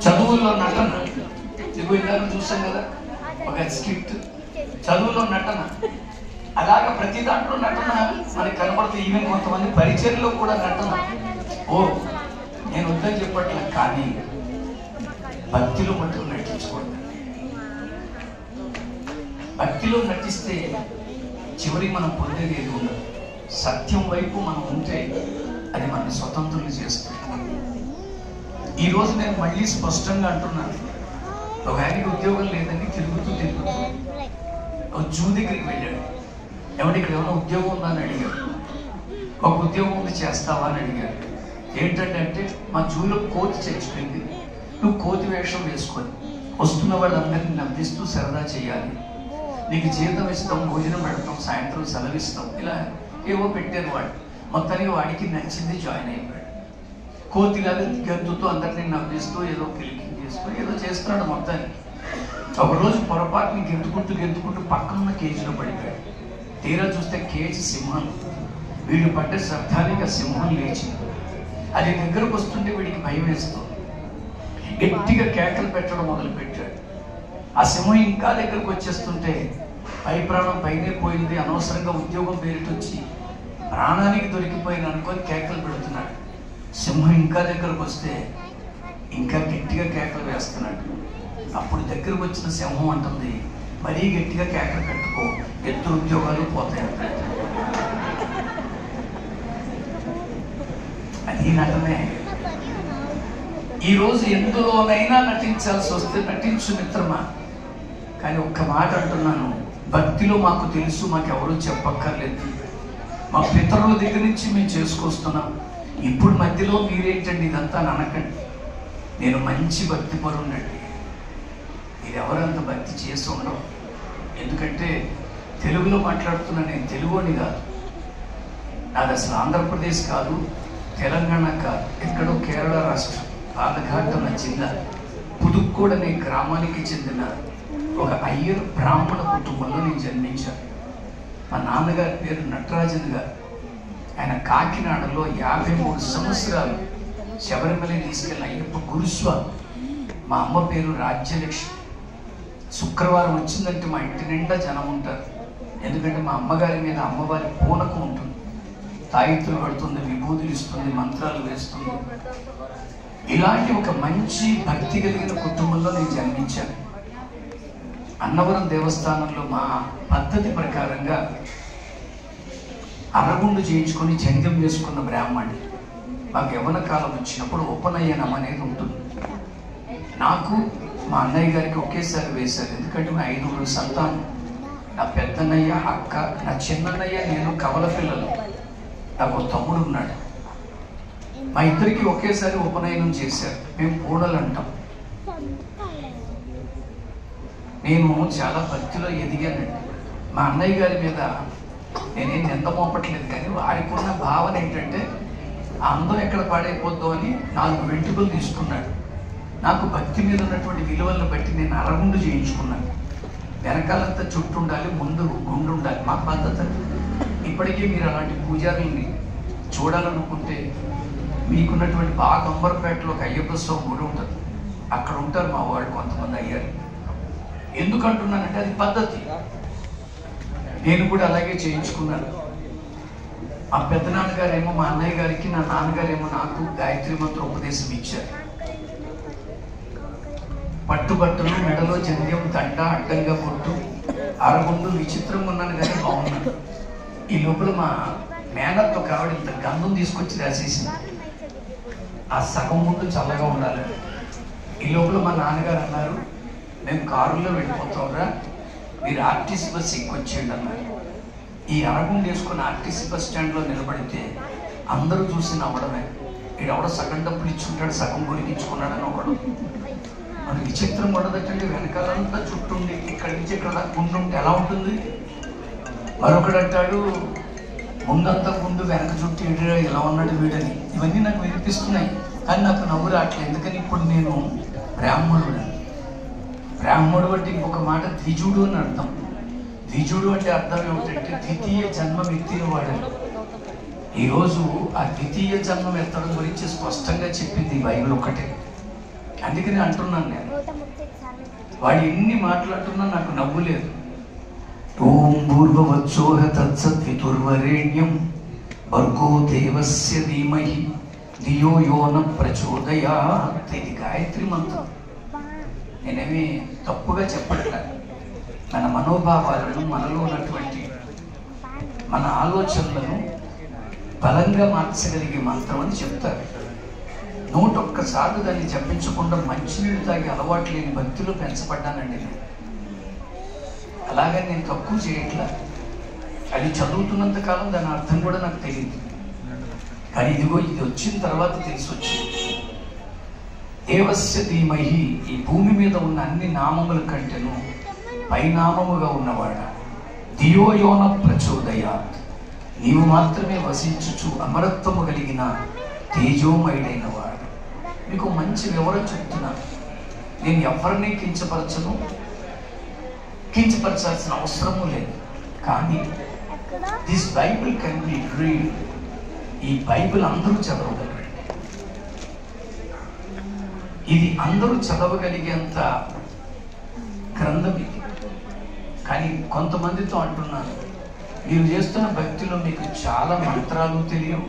చదువుల్లో నటన, ఇందాక చూసాం కదా ఒక స్క్రిప్ట్, చదువులో నటన, అలాగా ప్రతి దాంట్లో నటన మనకి కనబడుతుంది. ఈవెన్ కొంతమంది పరిచయంలో కూడా నటన. ఓ నేను వద్దని చెప్పట్లే, కానీ భక్తిలో మట్టుకు నటించకూడదు. భక్తిలో నటిస్తే చివరికి మనం పొందేది ఏది ఉండదు. సత్యం వైపు మనం ఉంటే అది మనల్ని స్వతంత్రులు చేస్తుంది. ఈరోజు నేను మళ్ళీ స్పష్టంగా అంటున్నాను, ఒక ఆయనకి ఉద్యోగం లేదని తిరుగుతూ ఒక జూ దగ్గరికి వెళ్ళాడు. ఏమంటే ఇక్కడ ఏమైనా ఉద్యోగం ఉందా అని అడిగాడు. ఒక ఉద్యోగం ఉంది, చేస్తావా అని అడిగాడు. ఏంటంటే అంటే మా జూలో కోతి చచ్చిపోయింది, నువ్వు కోతి వేషం వేసుకొని వస్తున్న వాళ్ళందరినీ నవ్విస్తూ సరదా చేయాలి, నీకు జీతం ఇస్తాం, భోజనం పెడతాం, సాయంత్రం సెలవిస్తాం, ఇలా ఏవో పెట్టారు. వాడు మొత్తానికి వాడికి నచ్చింది, జాయిన్ అయిపోయాడు. కోతిలాగా గెంతుతూ అందరినీ నవ్విస్తూ ఏదో కిలికింగ్ చేస్తూ ఏదో చేస్తున్నాడు. మొత్తానికి ఒకరోజు పొరపాటుని గెంతుకుంటూ పక్కనున్న కేజీలో పడిపోయాడు. తీరా చూస్తే కేజీ సింహం. వీడు పడ్డ శబ్దానికి సింహం లేచి అది దగ్గరకు వస్తుంటే వీడికి భయం వేస్తూ గట్టిగా కేకలు పెట్టడం మొదలుపెట్టాడు. ఆ సింహం ఇంకా దగ్గరకు వచ్చేస్తుంటే పై ప్రాణం పైనే పోయింది, అనవసరంగా ఉద్యోగం పేరిట వచ్చి ప్రాణానికి దొరికిపోయిన అనుకొని కేకలు పెడుతున్నాడు. సింహం ఇంకా దగ్గరకు వస్తే ఇంకా గట్టిగా కేకలు వేస్తున్నాడు. అప్పుడు దగ్గరకు వచ్చిన సింహం అంటుంది, మరీ గట్టిగా కేకలు పెట్టుకో, ఇద్దరు ఉద్యోగాలు పోతాయి. అది నటనే. ఈరోజు ఎందులోనైనా నటించాల్సి వస్తే నటించు మిత్రమా. కానీ ఒక్క మాట అంటున్నాను, భక్తిలో మాకు తెలుసు, మాకెవరూ చెప్పక్కర్లేదు. మా పితరుల దగ్గర నుంచి మేము చేసుకొస్తున్నాం. ఇప్పుడు మధ్యలో మీరేంటండి ఇదంతా అనకండి. నేను మంచి భక్తి పరుండండి. మీరు ఎవరంత భక్తి చేసి ఉండవు. ఎందుకంటే తెలుగులో మాట్లాడుతున్నా, నేను తెలుగుని కాదు, నాది అసలు ఆంధ్రప్రదేశ్ కాదు, తెలంగాణ కాదు, ఎక్కడో కేరళ రాష్ట్రం పాలఘాట్ అన్న జిల్లా పుదుక్కోడ్ అనే గ్రామానికి చెందిన ఒక అయ్యర్ బ్రాహ్మణ కుటుంబంలో నేను జన్మించాను. మా నాన్నగారి పేరు నటరాజన్ గారు. ఆయన కాకినాడలో 53 సంవత్సరాలు శబరిమల తీసుకెళ్ళిన అయ్యప్ప గురుస్వామి. మా అమ్మ పేరు రాజ్యలక్ష్మి. శుక్రవారం వచ్చిందంటే మా ఇంటి నిండా జనం ఉంటారు. ఎందుకంటే మా అమ్మగారి మీద అమ్మవారి పూనకం ఉంటుంది. తాయిత్తులు పడుతుంది, విభూతులు ఇస్తుంది, మంత్రాలు వేస్తుంది. ఇలాంటి ఒక మంచి భక్తి కలిగిన కుటుంబంలో నేను జన్మించాను. అన్నవరం దేవస్థానంలో మా పద్ధతి ప్రకారంగా అరగుండు చేయించుకొని జంధ్యం వేసుకున్న బ్రాహ్మణుడు. మాకు యవ్వన కాలం వచ్చినప్పుడు ఉపనయనం అనేది ఉంటుంది. నాకు మా అన్నయ్య గారికి ఒకేసారి వేశారు. ఎందుకంటే మా 5 సంతానం. నా పెద్దన్నయ్య, అక్క, నా చిన్నన్నయ్య, నేను కవల పిల్లలు. నాకు తమ్ముడు ఉన్నాడు. మా ఇద్దరికి ఒకేసారి ఉపనయనం చేశారు. మేము పూడలు అంటాం. నేను చాలా భక్తిలో ఎదిగానండి. మా అన్నయ్య గారి మీద నేనేం నింద మోపట్లేదు, కానీ వారికి ఉన్న భావన ఏంటంటే ఆ అందం ఎక్కడ పాడైపోద్దో అని 4 వెంట్రుకలు తీసుకున్నాడు. నాకు భక్తి మీద ఉన్నటువంటి విలువలను బట్టి నేను అరగుండు చేయించుకున్నాను. వెనకాలంతా చుట్టూ ఉండాలి, ముందు గుండు ఉండాలి. మా పద్ధతి. ఇప్పటికీ మీరు అలాంటి పూజారుల్ని చూడాలనుకుంటే మీకున్నటువంటి బాగా అంబర్పేటలో ఒక అయ్యప్ప స్వామి గుడి ఉంటుంది, అక్కడ ఉంటారు మా వాళ్ళు కొంతమంది అయ్యారు. ఎందుకంటున్నానంటే అది పద్ధతి. నేను కూడా అలాగే చేయించుకున్నాను. మా పెద్దనాన్నగారేమో మా అన్నయ్య గారికి, నా నాన్నగారేమో నాకు గాయత్రి మంత్ర ఉపదేశం ఇచ్చారు. పట్టుబట్టలు, మెడలో జంధ్యం, దండ, అడ్డంగా పొట్టు, అరగుండు, విచిత్రంగా ఉన్నాను కానీ బాగున్నాను. ఈ లోపల మా మేనత్తో కావడం ఇంత గంధం తీసుకొచ్చి రాసేసింది. ఆ సగం ముందు చల్లగా ఉండాలి. ఈ లోపల మా నాన్నగారు అన్నారు, మేము కారులో వెళ్ళిపోతాంరా, మీరు ఆర్టీసీ బస్ ఎక్కొచ్చేయండి అన్నారు. ఈ అరగుండు వేసుకుని ఆర్టీసీ బస్ స్టాండ్లో నిలబడితే అందరూ చూసి నవ్వడమే. వీడెవడో సగం డబ్బులు ఇచ్చుంటాడు, సగం గురికించుకున్నాడని అవ్వడం. మన విచిత్రం ఉండదంటే వెనకాలంతా చుట్టుండి ఇక్కడి నుంచి ఇక్కడ దాకా గుండు ఉంటే ఎలా ఉంటుంది? మరొకడు అంటాడు, ముందంతా గుండు వెనక చుట్టూ వీడు ఎలా ఉన్నాడు వీడని. ఇవన్నీ నాకు వినిపిస్తున్నాయి, కానీ నాకు నవ్వు రావట్లేదు. ఎందుకని ఇప్పుడు నేను బ్రాహ్మణుడు. బ్రాహ్మణుడు అంటే ఇంకొక మాట ద్విజుడు అని అర్థం. ద్విజుడు అంటే అర్థం ఏమిటంటే ద్వితీయ జన్మం ఎత్తిన వాడని. ఈరోజు ఆ ద్వితీయ జన్మం ఎత్తడం గురించి స్పష్టంగా చెప్పింది బైబిల్ ఒక్కటే. అందుకని అంటున్నాను నేను. వాడు ఎన్ని మాట్లాడుతున్నా నాకు నవ్వు లేదు. ఓం పూర్వవచ్చోహ తత్సద్వితుర్వరేణ్యం భర్గో దేవస్య ధీమహి ధియో యో న ప్రచోదయాత్. ఇది గాయత్రి మంత్రం. నేనేమి తప్పుగా చెప్పట్లేదు. మన మనోభావాలను, మనలో ఉన్నటువంటి మన ఆలోచనలను బలంగా మార్చగలిగే మంత్రం అని చెప్తారు. 101 సార్లు దాన్ని జపించకుండా మంచినీళ్ళు తాగి అలవాటు లేని భక్తిలో పెంచబడ్డానండి నేను. అలాగని నేను తక్కువ చేయట్లా. అది చదువుతున్నంత కాలం దాని అర్థం కూడా నాకు తెలియదు. కానీ ఇదిగో ఇది వచ్చిన తర్వాత తెలిసి వచ్చింది. దేవస్య ధీమహి, ఈ భూమి మీద ఉన్న అన్ని నామముల కంటేను పైనామముగా ఉన్నవాడు. ధియో యో న ప్రచోదయాత్, నీవు మాత్రమే వసించుచు అమరత్వము కలిగిన తేజోమయుడైన వాడు. మీకు మంచి వివరం చెప్తున్నాను. నేను ఎవరిని కించపరచను, కించపరచాల్సిన అవసరము లేదు. కానీ this Bible can be read. ఈ బైబిల్ అందరూ చదవగలరు. ఇది అందరూ చదవగలిగేంత గ్రంథం ఇది. కానీ కొంతమందితో అంటున్నాను, మీరు చేస్తున్న భక్తిలో మీకు చాలా మంత్రాలు తెలియవు.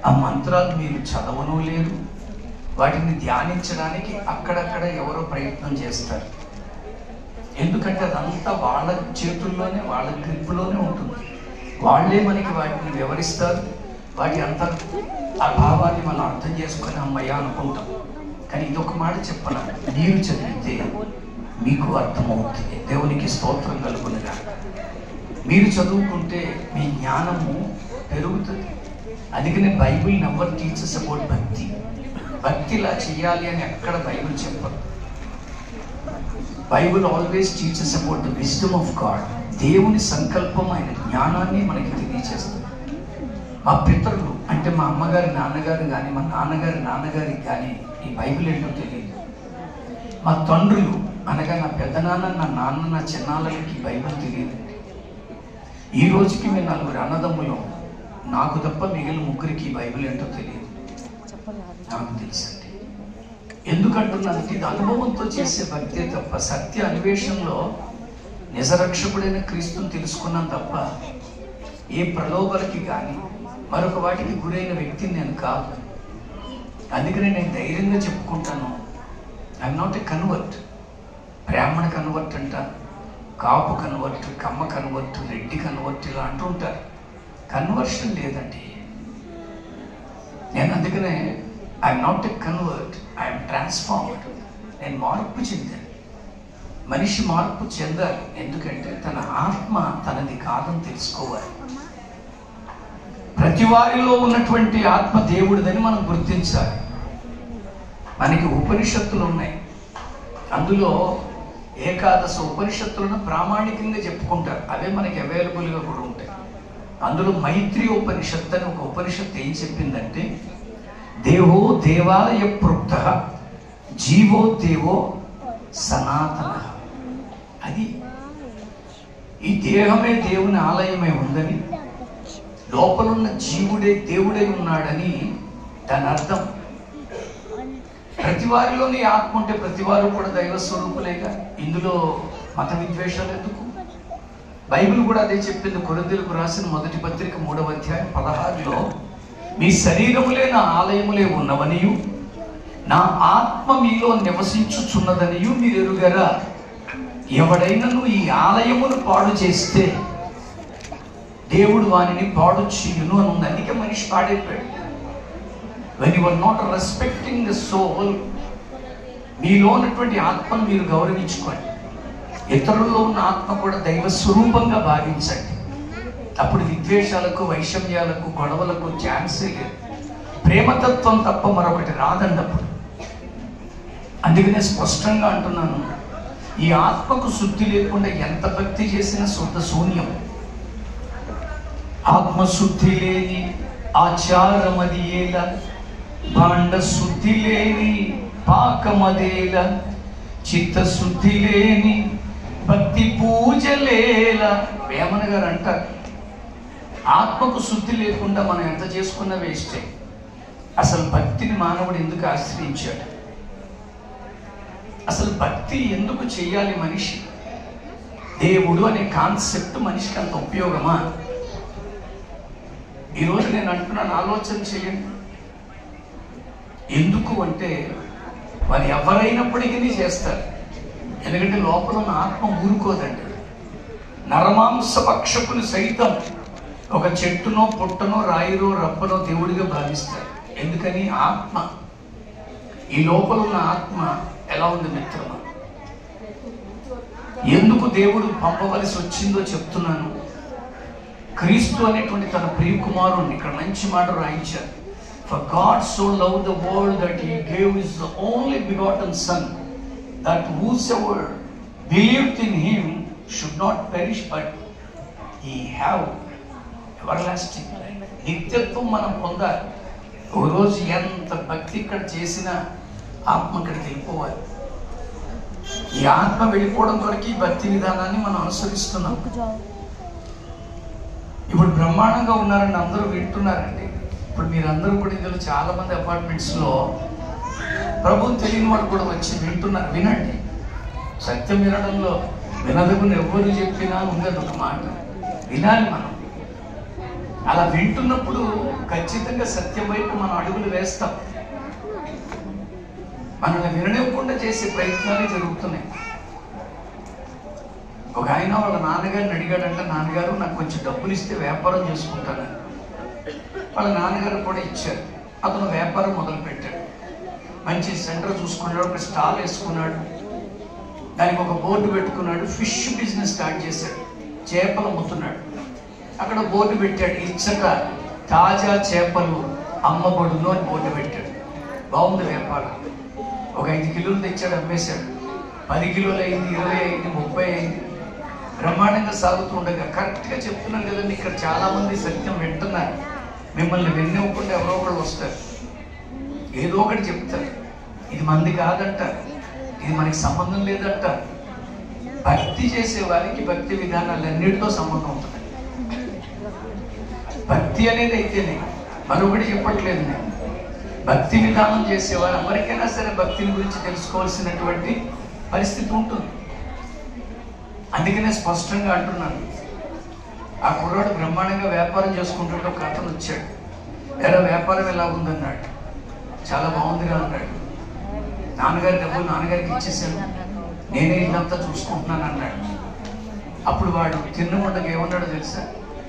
ఆ మంత్రాలు మీరు చదవను లేరు. వాటిని ధ్యానించడానికి అక్కడక్కడ ఎవరో ప్రయత్నం చేస్తారు. ఎందుకంటే అదంతా వాళ్ళ చేతుల్లోనే, వాళ్ళ గ్రిప్పులోనే ఉంటుంది. వాళ్ళే మనకి వాటిని వివరిస్తారు. వాటి అంతా ఆ భావాన్ని మనం అర్థం చేసుకొని అమ్మయ్య అనుకుంటాం. కానీ ఇదొక మాట చెప్పను, మీరు చదివితే మీకు అర్థమవుతుంది. దేవునికి స్తోత్రం కలుగునుగా. మీరు చదువుకుంటే మీ జ్ఞానము పెరుగుతుంది. అందుకనే బైబిల్ నెవర్ టీచర్స్ అబౌట్ భక్తి. భక్తి ఇలా చేయాలి అని ఎక్కడ బైబిల్ చెప్పదు. Bible always teachers about the wisdom of God. దేవుని సంకల్పం, ఆయన జ్ఞానాన్ని మనకి తెలియజేస్తుంది. మా పితరులు అంటే మా అమ్మగారి నాన్నగారు కానీ, మా నాన్నగారి నాన్నగారికి కానీ ఈ బైబిల్ ఏంటో తెలియదు. మా తండ్రులు అనగా నా పెద్దనాన్న, నా నాన్న, నా చిన్నాళ్ళకి బైబిల్ తెలియదండి. ఈ రోజుకి మేము 4 అన్నదమ్ములు, నాకు తప్ప మిగిలిన 3కి బైబిల్ ఏంటో తెలియదు. నాకు తెలుసండి. ఎందుకంటున్నానంటే ఇది అనుభవంతో చేసే భక్తే తప్ప, సత్య అన్వేషణలో నిజరక్షకుడైన క్రీస్తుని తెలుసుకున్నాను తప్ప ఏ ప్రలోభలకి కానీ మరొక వాటికి గురైన వ్యక్తిని నేను కాదు. అందుకనే నేను ధైర్యంగా చెప్పుకుంటాను, ఐఎమ్ నాట్ ఏ కన్వర్ట్. బ్రాహ్మణ కన్వర్ట్ అంట, కాపు కన్వర్ట్, కమ్మ కన్వర్ట్, రెడ్డి కన్వర్ట్ ఇలా అంటూ ఉంటారు. కన్వర్షన్ లేదండి. నేను అందుకనే I'm not a convert, I'm transformed. నేను మార్పు చెందాను. మనిషి మార్పు చెందాలి. ఎందుకంటే తన ఆత్మ తనది కాదని తెలుసుకోవాలి. ప్రతి వారిలో ఉన్నటువంటి ఆత్మ దేవుడిదని మనం గుర్తించాలి. మనకి ఉపనిషత్తులు ఉన్నాయి. అందులో ఏకాదశ ఉపనిషత్తులను ప్రామాణికంగా చెప్పుకుంటారు. అవే మనకి అవైలబుల్గా కూడా ఉంటాయి. అందులో మైత్రి ఉపనిషత్తు అని ఒక ఉపనిషత్తు ఏం చెప్పిందంటే, దేవో దేవాలయ ప్రోక్త జీవో దేవో సనాతన. అది ఈ దేహమే దేవుని ఆలయమై ఉందని, లోపలున్న జీవుడే దేవుడై ఉన్నాడని దాని అర్థం. ప్రతి వారిలోని ఆత్మ ఉంటే ప్రతి వారు కూడా దైవ స్వరూపులేగా. ఇందులో మత విద్వేషాలు ఎందుకు? బైబిల్ కూడా అదే చెప్పింది. కొరింథీయులకు రాసిన మొదటి పత్రిక 3వ అధ్యాయం 16లో, మీ శరీరములే నా ఆలయములే ఉన్నవనియు నా ఆత్మ మీలో నివసించుచున్నదనియు మీరు ఎరుగరా. ఎవడైనను ఈ ఆలయమును పాడు చేస్తే దేవుడు వానిని పాడు చేయును అని ఉంది. అందుకే మనిషి పాడైపోయాడు. when you are not respecting the soul, మీలో ఉన్నటువంటి ఆత్మను మీరు గౌరవించుకోండి. ఇతరుల్లో ఉన్న ఆత్మ కూడా దైవ స్వరూపంగా భావించండి. అప్పుడు విద్వేషాలకు, వైషమ్యాలకు, గొడవలకు ఛాన్సే లేదు. ప్రేమతత్వం తప్ప మరొకటి రాదండప్పుడు. అందుకనే స్పష్టంగా అంటున్నాను, ఈ ఆత్మకు శుద్ధి లేకుండా ఎంత భక్తి చేసినా శుద్ధ శూన్యం. ఆత్మశుద్ధి లేని ఆచారమది ఏల, భాండ శుద్ధి లేని పాకమదేల, చిత్తశుద్ధి లేని భక్తి పూజలేల. వేమన గారు అంటారు, ఆత్మకు శుద్ధి లేకుండా మనం ఎంత చేసుకున్నా వేస్టే. అసలు భక్తిని మానవుడు ఎందుకు ఆశ్రయించాడు? అసలు భక్తి ఎందుకు చెయ్యాలి మనిషి? దేవుడు అనే కాన్సెప్ట్ మనిషికి అంత ఉపయోగమా? ఈరోజు నేను అంటున్నాను, ఆలోచన చేయండి. ఎందుకు అంటే వారు ఎవరైనప్పటికీ చేస్తారు. ఎందుకంటే లోపల ఉన్న ఆత్మ ఊరుకోదండి. నరమాంస పక్షకుని సైతం ఒక చెట్టునో పుట్టనో రాయిరో రప్పనో దేవుడిగా భావిస్తారు. ఎందుకని? ఆత్మ. ఈ లోపల ఉన్న ఆత్మ ఎలా ఉంది మిత్రమా? ఎందుకు దేవుడు పంపవలసి వచ్చిందో చెప్తున్నాను. క్రీస్తు అనేటువంటి తన ప్రియ కుమారుణ్ణి, ఇక్కడ మంచి మాట రాయించారు. For God so loved the world that he gave his only begotten son, that whosoever believed in him should not perish but he have everlasting life. నిత్యత్వం మనం పొందాలి. ఒక రోజు ఎంత భక్తి ఇక్కడ చేసినా ఆత్మ ఇక్కడికి వెళ్ళిపోవాలి. ఈ ఆత్మ వెళ్ళిపోవడం కొరకు ఈ భక్తి విధానాన్ని మనం అనుసరిస్తున్నాం. ఇప్పుడు బ్రహ్మాండంగా ఉన్నారని అందరూ వింటున్నారండి. ఇప్పుడు మీరందరూ కూడా ఇందులో చాలా మంది అపార్ట్మెంట్స్లో ప్రభువుని తెలియని వాళ్ళు కూడా వచ్చి వింటున్నారు. వినండి. సత్యం వినడంలో వినదగుని ఎవరు చెప్పినా ఉండదు ఒక మాట. వినాలి మనం. అలా వింటున్నప్పుడు ఖచ్చితంగా సత్యం వైపు మనం అడుగులు వేస్తాం. మనల్ని విననివ్వకుండా చేసే ప్రయత్నాలే జరుగుతున్నాయి. ఒక ఆయన వాళ్ళ నాన్నగారిని అడిగాడంటే, నాన్నగారు నాకు కొంచెం డబ్బులు ఇస్తే వ్యాపారం చేసుకుంటానని. వాళ్ళ నాన్నగారు కూడా ఇచ్చారు. అతను వ్యాపారం మొదలుపెట్టాడు. మంచి సెంటర్ చూసుకున్నాడు, ఒక స్టాల్ వేసుకున్నాడు, దానికి ఒక బోర్డు పెట్టుకున్నాడు. ఫిష్ బిజినెస్ స్టార్ట్ చేశాడు. చేపలు అమ్ముతున్నాడు. అక్కడ బోర్డు పెట్టాడు, ఇచ్చట తాజా చేపలు అమ్మబడును అని బోర్డు పెట్టాడు. బాగుంది వ్యాపారం. ఒక 5 కిలోలు తెచ్చాడు, అమ్మేశాడు. 10 కిలోలు అయింది, 20 అయింది, 30 అయింది. బ్రహ్మాండంగా సాగుతూ ఉండగా, కరెక్ట్గా చెప్తున్నాను కదండి, ఇక్కడ చాలామంది సత్యం వింటున్నారు. మిమ్మల్ని వినివ్వకుండా ఎవరో ఒకళ్ళు వస్తారు, ఏదో ఒకటి చెప్తారు. ఇది మంది కాదంటారు, ఇది మనకి సంబంధం లేదంటారు. భక్తి చేసే వారికి భక్తి విధానాలన్నిటితో సంబంధం ఉంటుంది. భక్తి అనేది అయితేనే, మరొకటి చెప్పట్లేదు నేను. భక్తి విధానం చేసేవారు ఎవరికైనా సరే భక్తిని గురించి తెలుసుకోవాల్సినటువంటి పరిస్థితి ఉంటుంది. అందుకనే స్పష్టంగా అంటున్నాను. ఆ కుర్రాడు బ్రహ్మాండంగా వ్యాపారం చేసుకుంటుంటే ఒక అతను వచ్చాడు. ఎలా వ్యాపారం ఎలా ఉందన్నాడు. చాలా బాగుందిగా అన్నాడు. నాన్నగారి డబ్బులు నాన్నగారికి ఇచ్చేసాను, నేనే ఇల్లంతా చూసుకుంటున్నాను అన్నాడు. అప్పుడు వాడు తిన్నమండగా ఏమన్నాడో తెలుసా?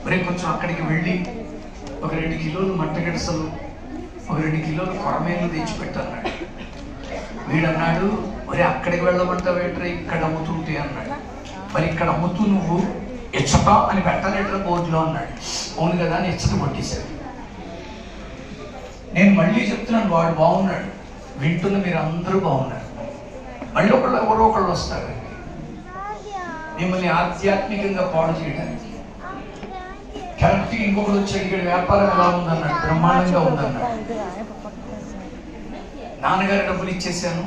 మరి కొంచెం అక్కడికి వెళ్ళి ఒక 2 కిలోలు మట్టగడసలు, ఒక 2 కిలోలు కొరమేలు తెచ్చిపెట్టన్నాడు. వీడన్నాడు, మరి అక్కడికి వెళ్ళమంటావు ఏంట్రా, ఇక్కడ అమ్ముతుంటే అన్నాడు. మరి ఇక్కడ అమ్ముతూ నువ్వు ఇచ్చట అని పెట్టలేట్రా బోర్డులో అన్నాడు. అవును కదా అని ఇచ్చట కొట్టేశాడు. నేను మళ్ళీ చెప్తున్నాను, వాడు బాగున్నాడు, వింటున్న మీరు అందరూ బాగున్నారు. మళ్ళీ ఎవరో ఒకళ్ళు వస్తారు మిమ్మల్ని ఆధ్యాత్మికంగా పాడు చేయడానికి. కరెక్ట్గా ఇంకొకటి వచ్చి ఇక్కడ వ్యాపారం ఎలా ఉందన్నాడు, బ్రహ్మాండంగా ఉందన్నాడు. నాన్నగారు డబ్బులు ఇచ్చేసాను,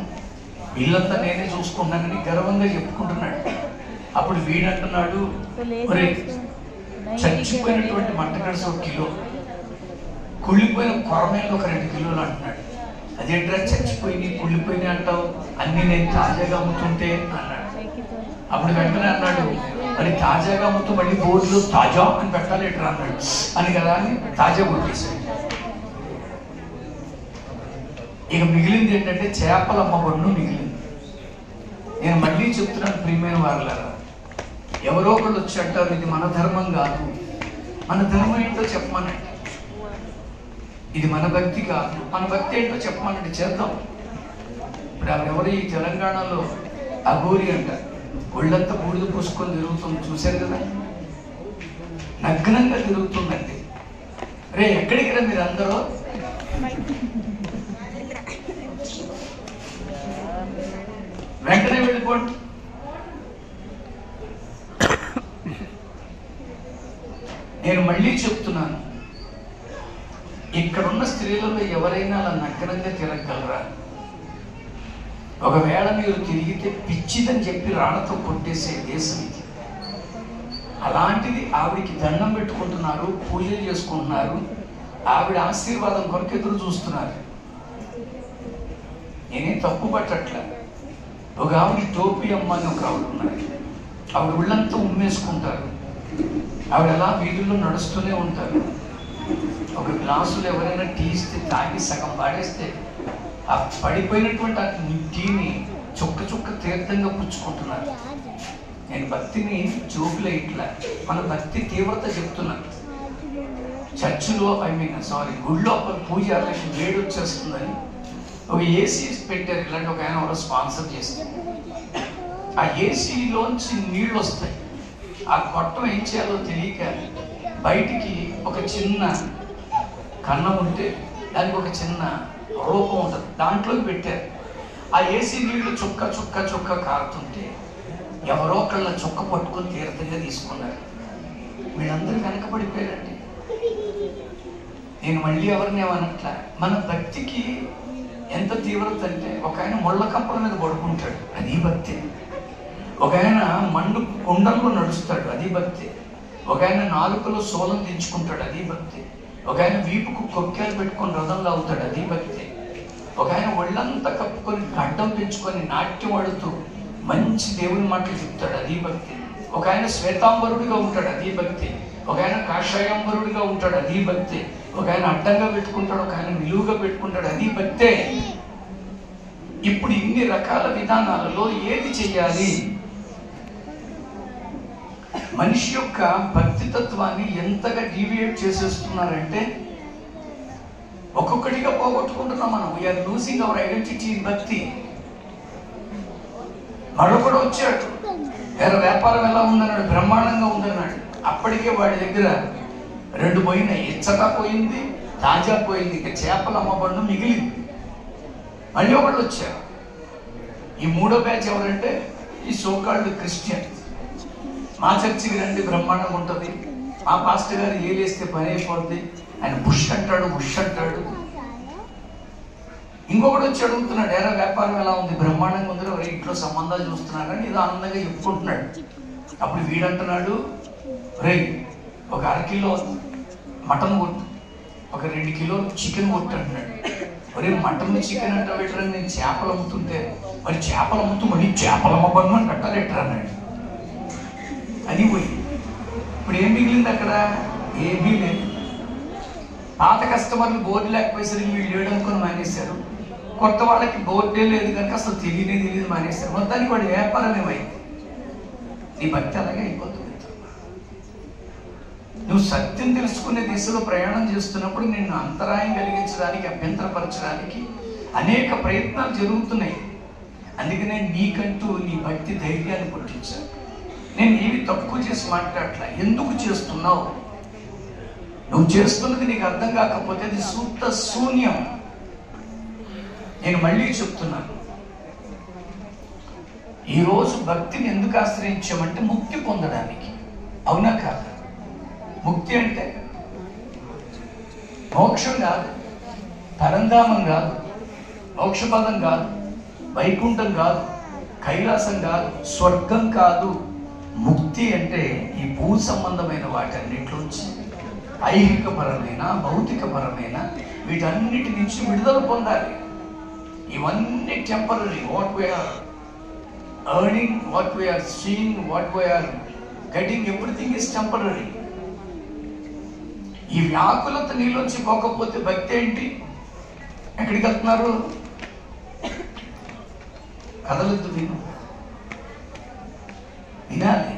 వీళ్ళంతా నేనే చూసుకున్నానని గర్వంగా చెప్పుకుంటున్నాడు. అప్పుడు వీడంటున్నాడు, మరి చచ్చిపోయినటువంటి మంటకడిసి 1 కిలో, కుళ్ళిపోయిన కొరమేలు ఒక 2 కిలోలు అంటున్నాడు. అదేంట్రా చచ్చిపోయి కుళ్ళిపోయినా అంటావు, అన్ని నేను తాజాగా అమ్ముతుంటే అన్నాడు. అప్పుడు వెంటనే అన్నాడు, మరి తాజాగా అమ్ముతూ మళ్ళీ బోర్డులో తాజా అని పెట్టాలేట్రా అన్నాడు. అని కదా అని తాజా కొట్టేశాడు. ఇక మిగిలింది ఏంటంటే చేపల అమ్మబడును మిగిలింది. నేను మళ్ళీ చెప్తున్నాను ప్రియమైన వారులారా, ఎవరో ఒకళ్ళు వచ్చి అంటారు ఇది మన ధర్మం కాదు. మన ధర్మం ఏంటో చెప్పమనండి. ఇది మన భక్తి కాదు, మన భక్తి ఏంటో చెప్పమనండి, చేద్దాం. ఇప్పుడు ఎవరు ఈ తెలంగాణలో అఘోరి అంట, ఒళ్ళంతా బూడిద పూసుకొని తిరుగుతుంది, చూశారు కదా, నగ్నంగా తిరుగుతుందండి. రే ఎక్కడికి రా మీరు అందరూ, వెంటనే వెళ్ళిపోండి. నేను మళ్ళీ చెప్తున్నాను, ఇక్కడున్న స్త్రీలలో ఎవరైనా అలా నగ్నంగా తిరగలరా? ఒకవేళ మీరు తిరిగితే పిచ్చిదని చెప్పి రాళ్లతో కొట్టేసే దేశం ఇది. అలాంటిది ఆవిడికి దండం పెట్టుకుంటున్నారు, పూజలు చేసుకుంటున్నారు, ఆవిడ ఆశీర్వాదం కొరకు ఎదురు చూస్తున్నారు. నేనేం తప్పు పట్టట్లా. ఒక ఆవిడ టోపీ అమ్మ అని ఒక ఆవిడ ఉన్నారు, ఆవిడ ఒళ్ళంతా ఉమ్మేసుకుంటారు, ఆవిడ ఎలా వీధుల్లో నడుస్తూనే ఉంటారు. ఒక గ్లాసులు ఎవరైనా టీ ఇస్తే తాగి సగం పాడేస్తే ఆ పడిపోయినటువంటి ఆ టీని చుక్క చుక్క తీర్థంగా పుచ్చుకుంటున్నారు. నేను భక్తిని జోకులే ఇట్లా, మన భక్తి తీవ్రత చెప్తున్నాను. చర్చిలో గుడిలో పూజ వేడి వచ్చేస్తుందని ఒక ఏసీ పెట్టారు. ఇలాంటి ఒక ఆయన ఎవరో స్పాన్సర్ చేస్తారు. ఆ ఏసీలోంచి నీళ్ళు వస్తాయి. ఆ కొట్టం ఏం చేయాలో తెలియక బయటికి ఒక చిన్న కన్నం ఉంటే దానికి ఒక చిన్న రూపం ఉంటుంది, దాంట్లోకి పెట్టారు. ఆ ఏసీ నీళ్లు చుక్క చుక్క చుక్క కారుతుంటే ఎవరో ఒకళ్ళ చుక్క పట్టుకొని తీర్థంగా తీసుకున్నారు. వీళ్ళందరూ వెనకబడిపోయారండి. నేను మళ్ళీ ఎవరిని ఏమనట్లా, మన భక్తికి ఎంత తీవ్రత అంటే, ఒక ఆయన ముళ్ళ కంపల మీద పడుకుంటాడు, అది భక్తి. ఒక ఆయన మండు కొండల్లో నడుస్తాడు, అది భక్తి. ఒక ఆయన నాలుకలో సోలం దించుకుంటాడు, అది భక్తి. ఒక ఆయన వీపుకు కొక్కేలు పెట్టుకొని రథంలో అవుతాడు, అది భక్తి. ఒక ఆయన ఒళ్ళంతా కప్పుకొని గడ్డం పెంచుకొని నాట్యం ఆడుతూ మంచి దేవుని మాటలు చెప్తాడు, అది భక్తి. ఒక ఆయన శ్వేతాంబరుడిగా ఉంటాడు, అది భక్తి. ఒక ఆయన కాషాయాంబరుడిగా ఉంటాడు, అది భక్తి. ఒక ఆయన అడ్డంగా పెట్టుకుంటాడు, ఒక ఆయన నిలువుగా పెట్టుకుంటాడు, అది భక్తే. ఇప్పుడు ఇన్ని రకాల విధానాలలో ఏది చెయ్యాలి? మనిషి యొక్క భక్తి తత్వాన్ని ఎంతగా డీవియేట్ చేసేస్తున్నారంటే ఒక్కొక్కటిగా పోగొట్టుకుంటున్నాం మనం. We are losing our identity in bhakti. మరొకడు వచ్చాడు, వ్యాపారం ఎలా ఉందన్నాడు, బ్రహ్మాండంగా ఉందన్నాడు. అప్పటికే వాడి దగ్గర 2 పోయినాయి, ఇచ్చట పోయింది, తాజా పోయింది, ఇక చేపల అమ్మబడును మిగిలింది. మళ్ళీ ఒకళ్ళు వచ్చారు. ఈ 3వ బ్యాచ్ ఎవరంటే ఈ సోకాల్డ్ క్రిస్టియన్. మా చర్చికి రండి, బ్రహ్మాండంగా ఉంటుంది, మా పాస్టర్ గారు ఏలేస్తే పని అయిపోద్ది, ఆయన బుష్ అంటాడు, బుష్ అంటాడు. ఇంకొకటి వచ్చి అడుగుతున్నాడు, వ్యాపారం ఎలా ఉంది, బ్రహ్మాండంగా ఉంది, ఎవరి ఇంట్లో సంబంధాలు చూస్తున్నారు అని ఏదో ఆనందంగా చెప్పుకుంటున్నాడు. అప్పుడు వీడంటున్నాడు, రే ఒక 1/2 కిలో మటన్ కొట్టు, ఒక 2 కిలోలు చికెన్ కొట్టు అంటున్నాడు. ఒరే మటన్ చికెన్ అంటే పెట్టరా, నేను చేపలు అమ్ముతుంటే, మరి చేపలు అమ్ముతూ మళ్ళీ చేపలు అమ్మబడును అని పెట్టాలెట్టరా అన్నాడు. అది పోయి ఇప్పుడు ఏం మిగిలింది అక్కడ? ఏమీ లేదు. పాత కస్టమర్లు బోర్డు లేకపోయేసరికి వీళ్ళు ఏడనుకొని మానేశారు. కొత్త వాళ్ళకి బోర్డే లేదు కనుక అసలు తెలియదు మానేశారు. మొత్తానికి వాడి వ్యాపారం ఏమైంది? నీ భక్తి అలాగే అయిపోతుంది. నువ్వు సత్యం తెలుసుకునే దిశలో ప్రయాణం చేస్తున్నప్పుడు నిన్ను అంతరాయం కలిగించడానికి, అభ్యంతరపరచడానికి అనేక ప్రయత్నాలు జరుగుతున్నాయి. అందుకనే నీకంటూ నీ భక్తి ధైర్యాన్ని పుట్టించాను. నేను ఏమి తక్కువ చేసి మాట్లాడట్లా. ఎందుకు చేస్తున్నావు? నువ్వు చేస్తున్నది నీకు అర్థం కాకపోతే అది సూక్త శూన్యం. నేను మళ్ళీ చెప్తున్నాను, ఈరోజు భక్తిని ఎందుకు ఆశ్రయించామంటే ముక్తి పొందడానికి. అవునా కాదు? ముక్తి అంటే మోక్షం కాదు, పరంధామం కాదు, మోక్షపదం కాదు, వైకుంఠం కాదు, కైలాసం కాదు, స్వర్గం కాదు. ముక్తి అంటే ఈ భూ సంబంధమైన వాటన్నిటిలోంచి ఐహికపరమైన భౌతికపరమైన వీటన్నిటి నుంచి విడుదల పొందాలి. ఇవన్నీ temporary. What we are earning, what we are seeing, what we are getting, everything is temporary. ఈ వ్యాకులత నీలోంచి పోకపోతే భక్తి ఏంటి? ఎక్కడికి వెళ్తున్నారు? కదలొద్దు, వినాలి.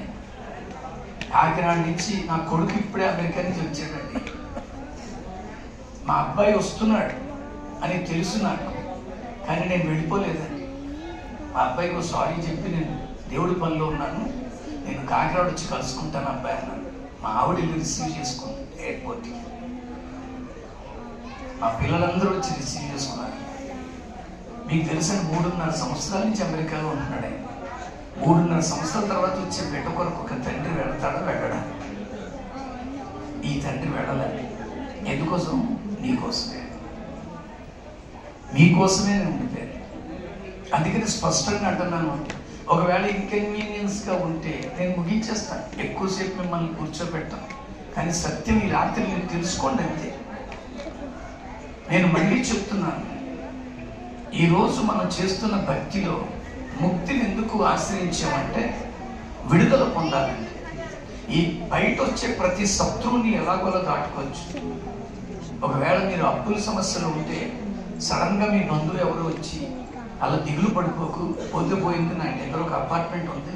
కాకినాడ నుంచి నా కొడుకు ఇప్పుడే అమెరికా నుంచి వచ్చాడండి. మా అబ్బాయి వస్తున్నాడు అని తెలుసు నాకు, కానీ నేను వెళ్ళిపోలేదండి. మా అబ్బాయికి సారీ చెప్పి నేను దేవుడి పనిలో ఉన్నాను, నేను కాకినాడ వచ్చి కలుసుకుంటాను అబ్బాయి అన్నాను. మా ఆవిడ వెళ్ళి రిసీవ్ చేసుకుంది ఎయిర్పోర్ట్కి. మా పిల్లలందరూ వచ్చి రిసీవ్ చేసుకున్నారు. మీకు తెలిసిన 3.5 సంవత్సరాల నుంచి అమెరికాలో ఉంటున్నాడు ఆయన. 3.5 సంవత్సరాల తర్వాత వచ్చే బిడ్డ కొరకు ఒక తండ్రి వెళతాడా వెళ్ళడా? ఈ తండ్రి వెళ్ళాలి. ఎందుకోసం? నీకోసమే, మీకోసమే నేను ఉండిపోయాను. అందుకని స్పష్టంగా అంటున్నాను, ఒకవేళ ఇన్కన్వీనియన్స్గా ఉంటే నేను ముగించేస్తాను, ఎక్కువసేపు మిమ్మల్ని కూర్చోబెట్టాను. కానీ సత్యం ఈ రాత్రి మీరు తెలుసుకోండి అంతే. నేను మళ్ళీ చెప్తున్నాను, ఈరోజు మనం చేస్తున్న భక్తిలో ముక్తిని ఎందుకు ఆశ్రయించామంటే విడుదల పొందాలంటే. ఈ బయట వచ్చే ప్రతి శత్రువుని ఎలాగోలా దాటుకోవచ్చు. ఒకవేళ మీరు అప్పుల సమస్యలు ఉంటే సడన్గా మీ బంధువు ఎవరు వచ్చి అలా దిగులు పడిపోకు, పొందిపోయింది, నా దగ్గర ఒక అపార్ట్మెంట్ ఉంది,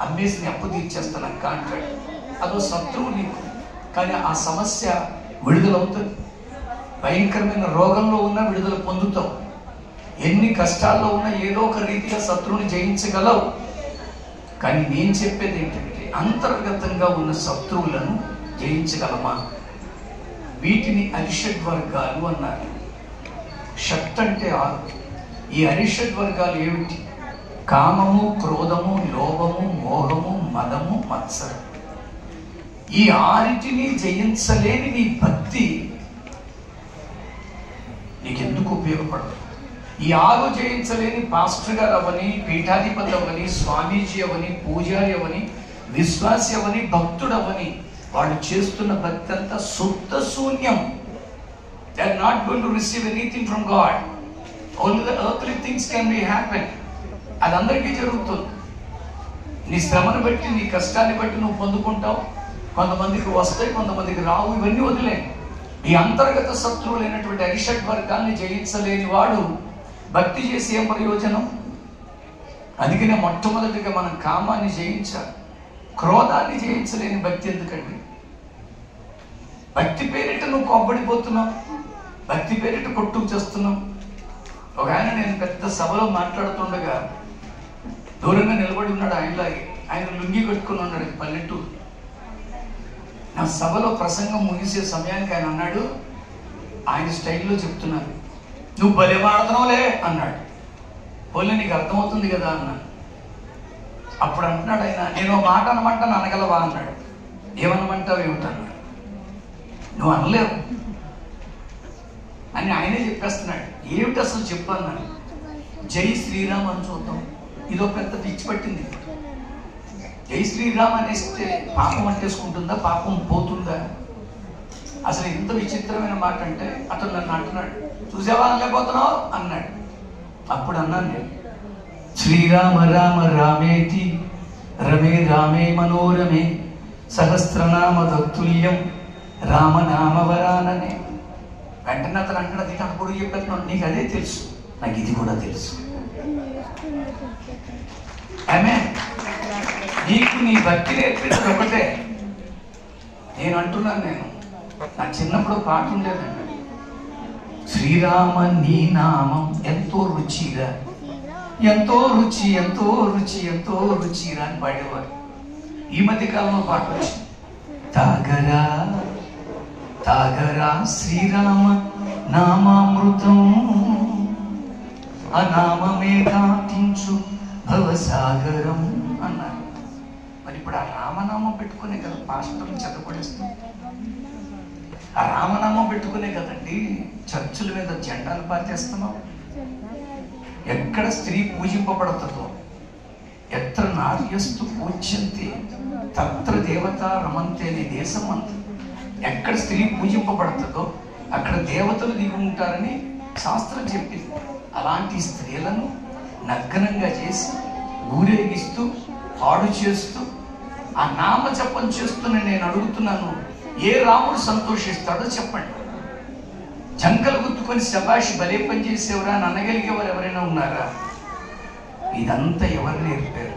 అమ్మేసి అప్పు తీర్చేస్తాను అక్క అంటాడు. అదో శత్రువు నీకు. కానీ ఆ సమస్య విడుదలవుతుంది. భయంకరమైన రోగంలో ఉన్నా విడుదల పొందుతావు. ఎన్ని కష్టాల్లో ఉన్నా ఏదో ఒక రీతిగా శత్రువుని జయించగలవు. కానీ నేను చెప్పేది ఏంటంటే అంతర్గతంగా ఉన్న శత్రువులను జయించగలమా? వీటిని అరిషడ్ వర్గాలు అన్నారు. షట్ అంటే 6. ఈ అరిషడ్ వర్గాలు ఏమిటి? కామము, క్రోధము, లోభము, మోహము, మదము, మత్సరం. ఈ 6టిని జయించలేని నీ భక్తి నీకెందుకు ఉపయోగపడదు? ఈ 6 జయించలేని పాస్టర్ గారు అవని, పీఠాధిపతి అవని, స్వామీజీ అవని, పూజారి అవని, విశ్వాసి అవని, భక్తుడవని, వాళ్ళు చేస్తున్న భక్తి అంతా శుద్ధ శూన్యం. They are not going to receive anything from God. Only the earthly things can be happen. అది అందరికీ జరుగుతుంది. నీ శ్రమను బట్టి, నీ కష్టాన్ని బట్టి నువ్వు పొందుకుంటావు. కొంతమందికి వస్తాయి, కొంతమందికి రావు. ఇవన్నీ వదిలే. ఈ అంతర్గత శత్రువులైనటువంటి అరిషడ్ వర్గాన్ని జయించలేని వాడు భక్తి చేసి ఏం ప్రయోజనం? అందుకనే మొట్టమొదటిగా మనం కామాన్ని జయించాలి. క్రోధాన్ని జయించలేని భక్తి ఎందుకండి? భక్తి పేరిట నువ్వు కోప్పడిపోతున్నావు, భక్తి పేరిట కొట్టుకు చేస్తున్నావు. ఒక ఆయన, నేను పెద్ద సభలో మాట్లాడుతుండగా దూరంగా నిలబడి ఉన్నాడు. ఆయన లుంగి కట్టుకుని ఉన్నాడు, పల్లెటూరు. నా సభలో ప్రసంగం ముగిసే సమయానికి ఆయన అన్నాడు, ఆయన స్టైల్లో చెప్తున్నాను, నువ్వు భలే మాడుతున్నావులే అన్నాడు. పోలే నీకు అర్థమవుతుంది కదా అన్నాను. అప్పుడు అంటున్నాడు ఆయన, నేను మాట అనమంటాను, అనగలవా అన్నాడు. ఏమనమంటావు ఏమిటన్నాడు. నువ్వు అనలేవు అని ఆయనే చెప్పేస్తున్నాడు. ఏమిటి అసలు చెప్పు అన్నాడు. జై శ్రీరామ్ అని చూద్దాం. ఇదో పెద్ద పిచ్చి పట్టింది. జై శ్రీరామ్ అనేస్తే పాపం అంటేసుకుంటుందా? పాపం పోతుందా? అసలు ఎంత విచిత్రమైన మాట అంటే, అతను నన్ను అంటున్నాడు, చూసావా అనలేకపోతున్నావు అన్నాడు. అప్పుడు అన్నాను నేను, శ్రీరామ రామ రామేతి రమే రామే మనోరమే సహస్రనామ తత్తుల్యం రామనామవరాననే. వెంటనే అతను అంటాడు, అది అప్పుడు చెప్పేస్తున్నాడు, నీకు అదే తెలుసు, నాకు ఇది కూడా తెలుసు. ఆమేన్. నీకు నీ భక్తి నేర్పించడం ఒకటే. నేను అంటున్నాను, నేను నా చిన్నప్పుడు పాట ఉండేదండి, శ్రీరామ నీ నామం ఎంతో రుచిగా ఎంతో రుచి ఎంతో రుచి ఎంతో రుచి అని పాడేవారు. ఈ మధ్య కాలంలో పాట వచ్చింది, తాగరా తాగరా శ్రీరామ నామామృతం, ఆ నామమే దాటించు భవసాగరం అన్నారు. మరి ఇప్పుడు ఆ రామనామం పెట్టుకునే కదా పాస్టర్లు చెత్తపడేస్తుంది. ఆ రామనామం పెట్టుకునే కదండి చర్చిల మీద జెండాలు పాతేస్తున్నాం. ఎక్కడ స్త్రీ పూజింపబడుతుందో, ఎత్ర నార్యస్తు పూజ్యంతి తత్ర దేవత రమంతే అనే దేశం అంత. ఎక్కడ స్త్రీ పూజింపబడుతుందో అక్కడ దేవతలు దిగి ఉంటారని శాస్త్రం చెప్పింది. అలాంటి స్త్రీలను నగ్నంగా చేసి ఊరేగిస్తూ పాడు చేస్తూ ఆ నామ జపం చేస్తున్న నేను అడుగుతున్నాను, ఏ రాముడు సంతోషిస్తాడో చెప్పండి. జంకలు గుర్తుకొని శబాషి భలే పని చేసేవరా అని అనగలిగేవారు ఎవరైనా ఉన్నారా? ఇదంతా ఎవరు నేర్పారు?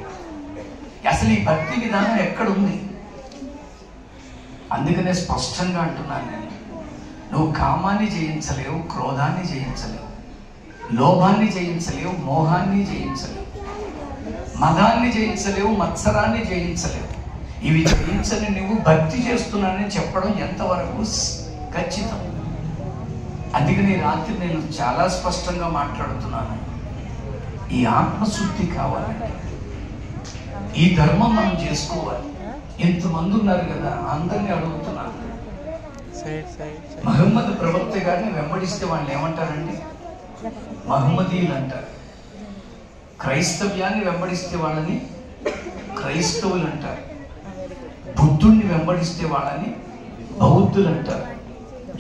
అసలు ఈ భక్తి విధానం ఎక్కడుంది? అందుకనే స్పష్టంగా అంటున్నాను నేను, నువ్వు కామాన్ని జయించలేవు, క్రోధాన్ని జయించలేవు, లోభాన్ని జయించలేవు, మోహాన్ని జయించలేవు, మదాన్ని జయించలేవు, మత్సరాన్ని జయించలేవు. ఇవి జయించని నువ్వు భక్తి చేస్తున్నానని చెప్పడం ఎంతవరకు ఖచ్చితం? అందుకని రాత్రి నేను చాలా స్పష్టంగా మాట్లాడుతున్నాను. ఈ ఆత్మశుద్ధి కావాలండి, ఈ ధర్మం మనం చేసుకోవాలి. ఇంతమంది ఉన్నారు కదా, అందరినీ అడుగుతున్నాను. మహమ్మద్ ప్రవక్త గారిని వెంబడిస్తే వాళ్ళు ఏమంటారండి? మహమ్మదీయులు అంటారు. క్రైస్తవ్యాన్ని వెంబడిస్తే వాళ్ళని క్రైస్తవులు అంటారు. బుద్ధుణ్ణి వెంబడిస్తే వాళ్ళని బౌద్ధులు అంటారు.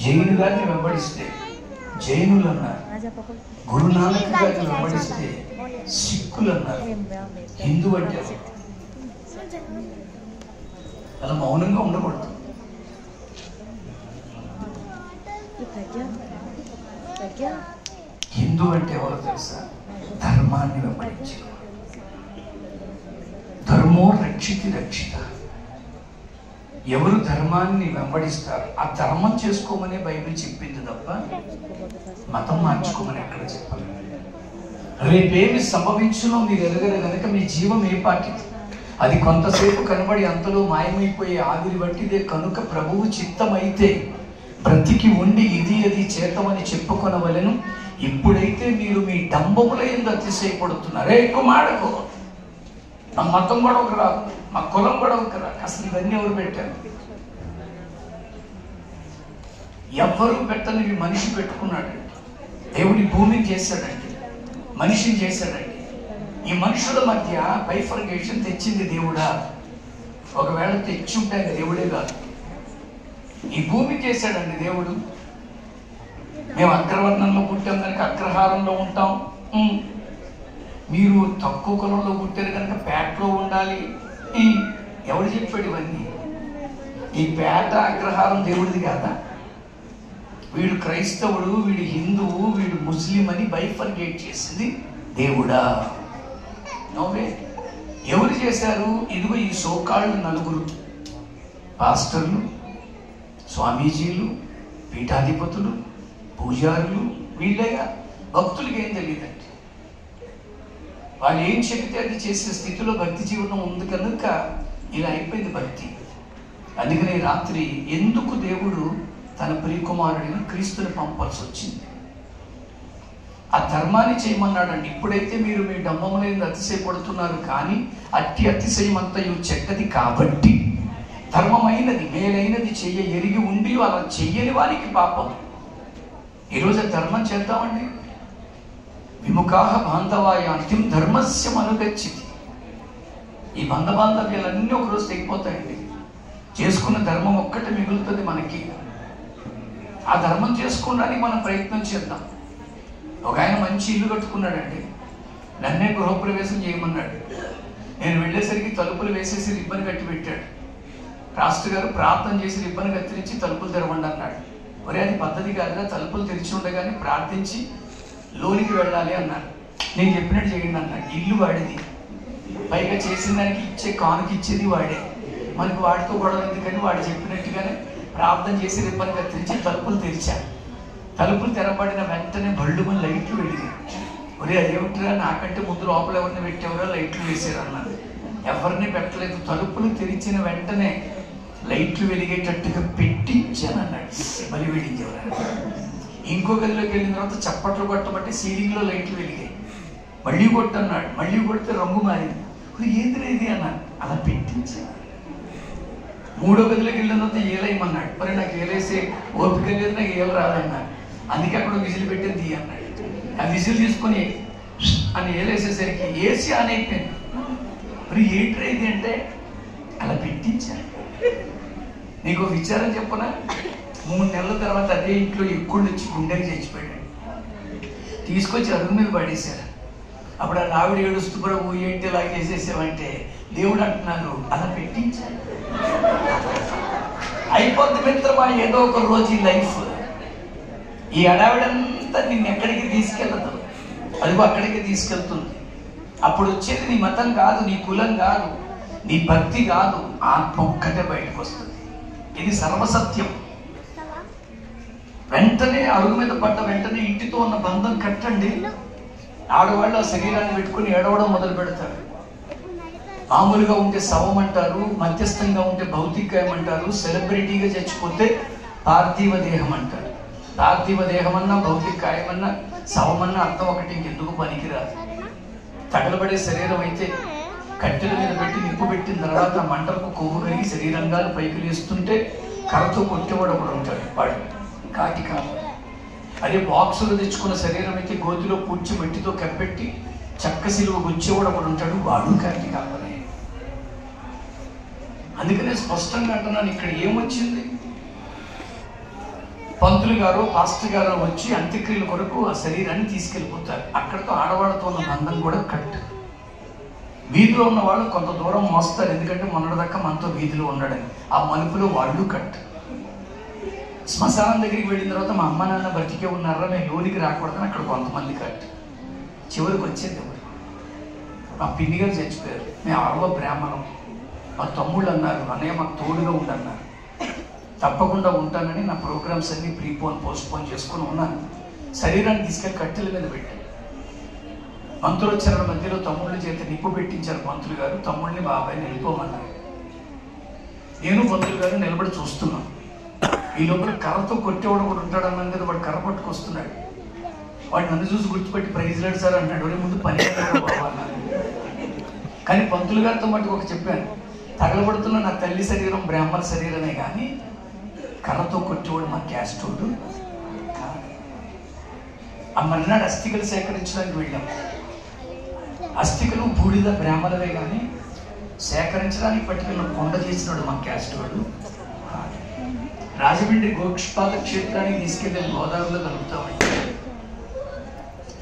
జైను గారిని వెంబడిస్తే జైనులు అన్నారు. గురునానక్ గారిని వెంబడిస్తే సిక్కులు అన్నారు. హిందూ అంటే అలా మౌనంగా ఉండకూడదు. హిందూ అంటే ఎవరో తెలుసా? ధర్మాన్ని వెంబడించు. ధర్మో రక్షితి రక్షిత. ఎవరు ధర్మాన్ని వెంబడిస్తారు, ఆ ధర్మం చేసుకోమనే బైబిల్ చెప్పింది తప్ప మతం మార్చుకోమని ఎక్కడ చెప్పాలి? రేపేమి సంభవించునో మీరు ఎరగరు కనుక మీ జీవం ఏ పాటిది? అది కొంతసేపు కనబడి అంతలో మాయమైపోయే ఆవిరి బట్టిదే కనుక ప్రభువు చిత్తమైతే బ్రతికి ఉండి ఇది అది చేతమని చెప్పుకొనవలెను. ఇప్పుడైతే మీరు మీ డంబముల యందు అతిశయపడుతున్నారే. ఎక్కువ మాడకు, మా మతం కూడా ఒక రాదు, మా కులం కూడా ఒక రాదు. అసలు ఇవన్నీ ఎవరు పెట్టారు? ఎవ్వరూ పెట్టని మనిషి పెట్టుకున్నాడండి. దేవుడి భూమిని చేశాడండి, మనిషిని చేశాడండి. ఈ మనుషుల మధ్య బైఫర్గేషన్ తెచ్చింది దేవుడా? ఒకవేళ తెచ్చి ఉంటే దేవుడే కాదు, ఈ భూమి చేశాడండి దేవుడు. మేము అగ్రవర్ణంలో పుట్టాం కనుక అగ్రహారంలో ఉంటాం. మీరు తక్కువ కులంలో పుట్టారు కనుక పేటలో ఉండాలి. ఎవడు చెప్పాడు ఇవన్నీ? ఈ పేట అగ్రహారం దేవుడిది కాదా? వీడు క్రైస్తవుడు, వీడు హిందువు, వీడు ముస్లిం అని బైఫర్గేట్ చేసింది దేవుడా? నోవే. ఎవరు చేశారు? ఇదిగో ఈ సోకాళ్ళు నలుగురు పాస్టర్లు, స్వామీజీలు, పీఠాధిపతులు, పూజారులు, వీళ్ళేగా. భక్తులకి ఏం తెలియదండి. వాళ్ళు ఏం చెబితే అది చేసే స్థితిలో భక్తి జీవనం ఉంది కనుక ఇలా అయిపోయింది భక్తి. అందుకనే రాత్రి ఎందుకు దేవుడు తన ప్రియకుమారుడిని క్రీస్తుని పంపాల్సి వచ్చింది? ఆ ధర్మాన్ని చేయమన్నాడండి. ఇప్పుడైతే మీరు మీ డంబములందు అతిశయపడుతున్నారు, కానీ అట్టి అతిశయం అంతయు చెడ్డది కాబట్టి ధర్మమైనది మేలైనది చెయ్య ఎరిగి ఉండి అలా చెయ్యని వారికి పాపం. ఈరోజు ధర్మం చేద్దామండి. విముఖాహ బాంధవాయ అంతిం ధర్మస్య మనుగచ్చితి. ఈ బాంధవ్యాలన్నీ ఒకరోజు తెగిపోతాయండి. చేసుకున్న ధర్మం ఒక్కటి మిగులుతుంది మనకి. ఆ ధర్మం చేసుకోవడానికి మనం ప్రయత్నం చేద్దాం. ఒక ఆయన మంచి ఇల్లు కట్టుకున్నాడండి, నన్నే గృహప్రవేశం చేయమన్నాడు. నేను వెళ్ళేసరికి తలుపులు వేసేసి రిబ్బన్ కట్టి పెట్టాడు. రాష్ట్ర గారు ప్రార్థన చేసి రిబ్బన్ కత్తిరించి తలుపులు తెరవండి అన్నాడు. ఒరే, అది పద్ధతి కాదుగా, తలుపులు తెరిచి ఉండగానే ప్రార్థించి లోనికి వెళ్ళాలి అన్నాడు. నేను చెప్పినట్టు చేయండి అన్నాడు. ఇల్లు వాడిది, పైగా చేసిన దానికి ఇచ్చే కానుక ఇచ్చేది వాడే. మనకు వాడితో గొడవ ఎందుకని వాడు చెప్పినట్టుగానే ప్రార్థన చేసి రిబ్బన్ కత్తిరించి తలుపులు తెరిచాను. తలుపులు తెరబడిన వెంటనే బళ్ళు లైట్లు వెలిగాయి. ఒరే అదేమిట్రా, నాకంటే ముందు లోపల ఎవరిని పెట్టేవరా, లైట్లు వేసారు అన్నారు. ఎవరిని పెట్టలేదు, తలుపులు తెరిచిన వెంటనే లైట్లు వెలిగేటట్టుగా పెట్టించాను అన్నాడు. మళ్ళీ వెలిగించేవరా. ఇంకో గదిలోకి వెళ్ళిన తర్వాత చప్పట్లు కొట్టబట్టి సీలింగ్లో లైట్లు వెలిగాయి. మళ్ళీ కొట్టన్నాడు, మళ్ళీ కొడితే రంగు మారింది. ఏందిరా ఇది అన్నాడు. అలా పెట్టించాను. మూడో గదిలోకి వెళ్ళిన తర్వాత ఏలేయమన్నాడు. మరి నాకు ఏలేసే ఓపిక లేదు, నాకు ఏలు రాదన్నాడు. అందుకే అక్కడ విజిల్ పెట్టేది తీ అన్నాడు. ఆ విజిల్ తీసుకొని అని ఏలేసేసరికి ఏసీ ఆన్ అయిపోయింది. మరి ఏంట్రా ఇది అంటే అలా పెట్టించాను. నీకు విచారం చెప్పనా, 3 నెలల తర్వాత అదే ఇంట్లో ఎక్కువ వచ్చి గుండెకి చచ్చిపోయాడు. తీసుకొచ్చి అరుగు మీద పడేశారు. అప్పుడు ఆ ఆవిడ ఏడుస్తూ కూడా ఏంటి ఇలా చేసేసావంటే దేవుడు అంటున్నాను అలా పెట్టించాను. అయిపోద్ది మిత్రమా, ఏదో ఒక రోజు ఈ లైఫ్. ఈ అడావిడంతా నిన్ను ఎక్కడికి తీసుకెళ్ళదు, అదిగో అక్కడికి తీసుకెళ్తుంది. అప్పుడు వచ్చేది నీ మతం కాదు, నీ కులం కాదు, నీ భక్తి కాదు, ఆత్మ ఒక్కటే బయటకు వస్తుంది. ఇది సర్వసత్యం. వెంటనే అరుగు మీద పడ్డ వెంటనే ఇంటితో ఉన్న బంధం కట్టండి. ఆడవాళ్ళు ఆ శరీరాన్ని పెట్టుకుని ఏడవడం మొదలు పెడతారు. మామూలుగా ఉంటే శవం అంటారు, మధ్యస్థంగా ఉంటే భౌతికాయం అంటారు, సెలబ్రిటీగా చచ్చిపోతే పార్థివ దేహం అంటారు. పార్థివ దేహమన్నా భౌతికాయమన్నా శవమన్నా అర్థం ఒకటి, ఇంకెందుకు పనికిరాదు. తగలబడే శరీరం అయితే కట్టెల మీద పెట్టి నిప్పు పెట్టిన తర్వాత మంటలకు కొవ్వు కలిగి శరీరంగాలు పైకి లేస్తుంటే కర్రతో కొట్టేవాడు ఒకడు ఉంటాడు, వాడు కాటి కాదు. అదే బాక్సులు తెచ్చుకున్న శరీరం అయితే గోతిలో పూడ్చి మట్టితో కప్పెట్టి చక్క సిలువ గుచ్చేవాడు ఒకడు ఉంటాడు, వాడు కాటి కాపనే. అందుకనే స్పష్టంగా అంటున్నాను, ఇక్కడ ఏమొచ్చింది? పంతులు గారు పాస్టర్ గారు వచ్చి అంత్యక్రియల కొరకు ఆ శరీరాన్ని తీసుకెళ్ళిపోతారు. అక్కడితో ఆడవాళ్ళతో ఉన్న బంధం కూడా కట్. వీధిలో ఉన్న వాళ్ళు కొంత దూరం మోస్తారు, ఎందుకంటే మొన్నటిదాకా మనతో వీధిలో ఉండడని. ఆ మలుపులో వాళ్ళు కట్. శ్మశానం దగ్గరికి వెళ్ళిన తర్వాత మా అమ్మ నాన్న బతికే ఉన్నారా, మేము లోనికి రాకూడదని అక్కడ కొంతమంది కట్. చివరికి వచ్చేది ఎవరు? మా పిన్ని గారు చచ్చిపోయారు, మేము 6వ బ్రాహ్మణం. మా తమ్ముళ్ళు అన్నారు, అన్నయ్య మాకు తోడుగా ఉండన్నారు. తప్పకుండా ఉంటానని నా ప్రోగ్రామ్స్ అన్ని పోస్ట్పోన్ చేసుకుని ఉన్నాను. శరీరాన్ని తీసుకెళ్ళి కట్టెల మీద పెట్టాను. పంతులు వచ్చారు, మధ్యలో తమ్ముళ్ళ చేత నిప్పు పెట్టించారు పంతులు గారు. తమ్ముళ్ళని బాబాయ్ని వెళ్ళిపోమన్నారు. నేను పంతులు గారు నిలబడి చూస్తున్నాను. ఈ లోపల కర్రతో కొట్టేవాడు కూడా ఉంటాడు అన్నాను కదా, వాడు కర్ర పట్టుకొస్తున్నాడు. వాడు నన్ను చూసి గుర్తుపెట్టి ప్రైజ్ లేడు సార్ అన్నాడు. ముందు పని బాబా అన్నాను. కానీ పంతులు గారితో మటుకు ఒక చెప్పాను, తగలబడుతున్న నా తల్లి శరీరం బ్రాహ్మణ శరీరమే కానీ కర్రతో కొట్టేవాడు మా క్యాస్టోడు. ఆ మర్నాడు అస్థికలు సేకరించడానికి వెళ్ళాం. అస్థికలు బూడిద బ్రాహ్మణవే కానీ సేకరించడానికి పట్టుకున్న కొండ చేసినాడు మా క్యాస్టోడు. రాజమండ్రి గోక్షపాద క్షేత్రానికి తీసుకెళ్ళి గోదావరిలో కలుగుతామండి.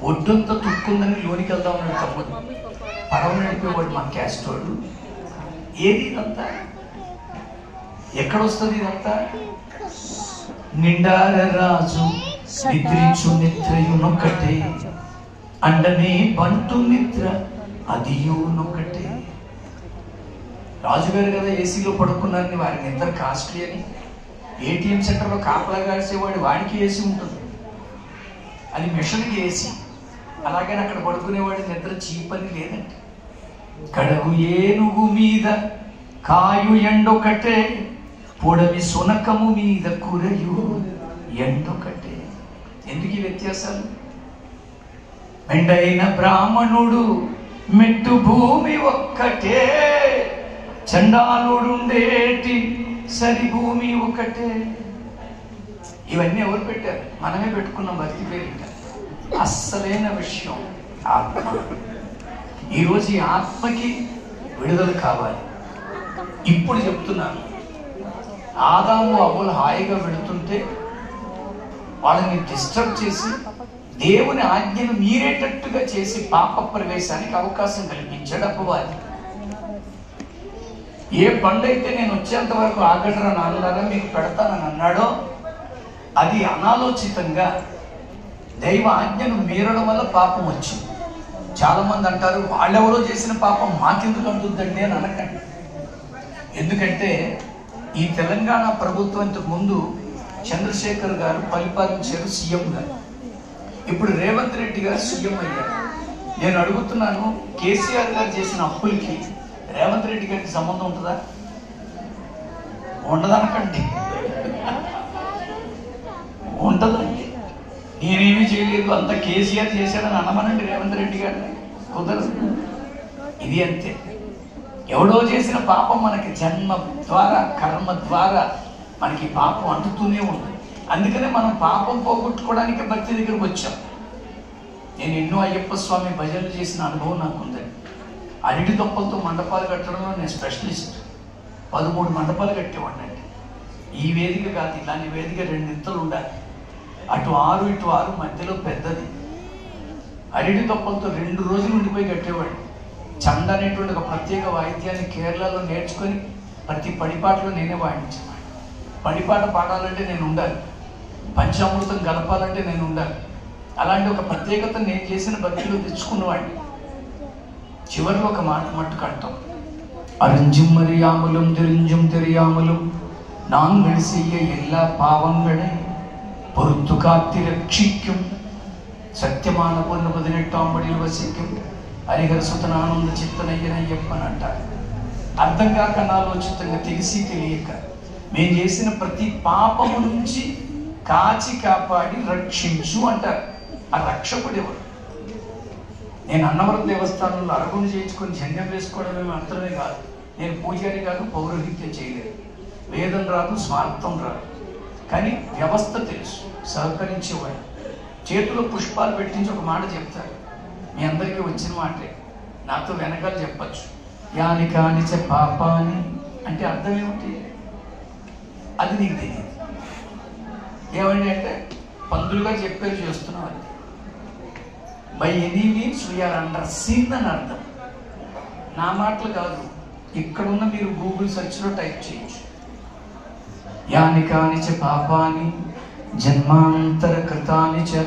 ఒడ్డంతా తుక్కుందని లోనికి వెళ్తా ఉన్నాడు తమ్ముడు. పడవ నడిపేవాడు మా క్యాస్టోడు. ఏది ఇదంతా? ఎక్కడొస్తుంది ఇదంతా? నిండార రాజు నిద్రించు నిద్రయునొక్కటే, అండనే బంటు నిద్ర అదియునొక్కటే. రాజుగారు కదా ఏసీలో పడుకున్నారని వారి నిద్ర కాస్ట్లీ అని. ఏటీఎం సెంటర్లో కాపలా కాసేవాడు వాడికి ఏసీ ఉంటుంది, అది మిషన్కి ఏసీ. అలాగే అక్కడ పడుకునేవాడి నిద్ర చీప్ అని లేదండి. కడగు ఏనుగు మీద కాయు ఎండొకటే, పొడవి సునకము మీద కురయు ఎండొకటే. ఎందుకు ఈ వ్యత్యాసాలు? మెండైన బ్రాహ్మణుడు మెట్టు భూమి ఒక్కటే, చండాలుడుండేటి సరి భూమి ఒకటే. ఇవన్నీ ఎవరు పెట్టారు? మనమే పెట్టుకున్నాం భక్తి పేరిట. అస్సలైన విషయం ఆత్మ. ఈరోజు ఈ ఆత్మకి విడుదల కావాలి. ఇప్పుడు చెప్తున్నాను, ఆదాము అవ్వలు హాయిగా వెళుతుంటే వాళ్ళని డిస్టర్బ్ చేసి దేవుని ఆజ్ఞను మీరేటట్టుగా చేసి పాప ప్రవేశానికి అవకాశం కల్పించాడు అపవాది. ఏ పండు అయితే నేను వచ్చేంత వరకు ఆగడరా నాన్నలారా మీకు పెడతానని అన్నాడో అది అనాలోచితంగా దైవ ఆజ్ఞను మీరడం వల్ల పాపం వచ్చింది. చాలా మంది అంటారు, వాళ్ళెవరో చేసిన పాపం మాకెందుకు అందుద్దండి అని అనకండి. ఎందుకంటే ఈ తెలంగాణ ప్రభుత్వం ఇంతకు ముందు చంద్రశేఖర్ గారు పరిపాలించారు సీఎం గారు. ఇప్పుడు రేవంత్ రెడ్డి గారు సీఎం అయ్యారు. నేను అడుగుతున్నాను, కేసీఆర్ గారు చేసిన అప్పులకి రేవంత్ రెడ్డి గారికి సంబంధం ఉంటుందా? ఉండదనకండి, ఉండదండి. నేనేమీ చేయలేదు, అంత కేసీఆర్ చేశాడని అనమనండి రేవంత్ రెడ్డి గారిని, కుదరదు. ఇది అంతే. ఎవడో చేసిన పాపం మనకి జన్మ ద్వారా కర్మ ద్వారా మనకి పాపం అంటుతూనే ఉంది. అందుకనే మనం పాపం పోగొట్టుకోవడానికి భక్తి దగ్గరకు వచ్చాం. నేను ఎన్నో అయ్యప్ప స్వామి భజనలు చేసిన అనుభవం నాకు ఉందండి. అరటి దొప్పలతో మండపాలు కట్టడంలో నేను స్పెషలిస్ట్. 13 మండపాలు కట్టేవాడిని అండి. ఈ వేదిక కాదు, ఇలాంటి వేదిక 2 ఇంతలు ఉండాలి. అటు 6 ఇటు 6 మధ్యలో పెద్దది. అరటి దొప్పలతో 2 రోజులు ఉండిపోయి కట్టేవాడిని. చండ అనేటువంటి ఒక ప్రత్యేక వాయిద్యాన్ని కేరళలో నేర్చుకొని ప్రతి పడిపాటలో నేనే వాయించేవాడిని. పడిపాట పాడాలంటే నేను ఉండాలి, పంచామృతం గలపాలంటే నేను ఉండాలి. అలాంటి ఒక ప్రత్యేకత నేను చేసిన భక్తిలో తెచ్చుకున్నవాడిని. చివరిలో ఒక మాట మట్టుకు అంటాం, அறிஞ்சும் அறியாமலும் தெரிஞ்சும் தெரியாமலும் நாங்கள் செய்ய எல்லா பாவங்களை பொறுத்து காத்து ரட்சிக்கும் సత్యమాన పొన్న 18వ బడిలో వసిக்கும் హరిహర సుతనానంద చిత్తనయ్యనయ్యప్పని అంటారు. అర్థం కాక అనాలోచితంగా తెలిసి తెలియక మేము చేసిన ప్రతి పాపము నుంచి కాచి కాపాడి రక్షించు అంటారు. ఆ రక్షకుడు ఎవరు? నేను అన్నవరం దేవస్థానంలో అరగుండు చేయించుకొని జన్యం వేసుకోవడమే మాత్రమే కాదు, నేను పూజారి కాదు, పౌరోహిత్యం చేయలేదు, వేదం రాదు, స్మార్థం రాదు, కానీ వ్యవస్థ తెలుసు, సహకరించేవాడు. చేతిలో పుష్పాలు పెట్టించి ఒక మాట చెప్తారు, మీ అందరికీ వచ్చిన మాటే, నాతో వెనకాల చెప్పచ్చు. యాని కానిచ పాపాని అంటే అర్థం ఏమిటి? అది నీకు తెలియదు. ఏమండి అంటే పందులుగా చెప్పేది చేస్తున్నాం. అది by any means we are under sin అని అర్థం. నా మాటలు కాదు, ఇక్కడున్న మీరు గూగుల్ సెర్చ్లో టైప్ చేయొచ్చు. యాని కానిచ పాపాని జన్మాంతర కృతాని చ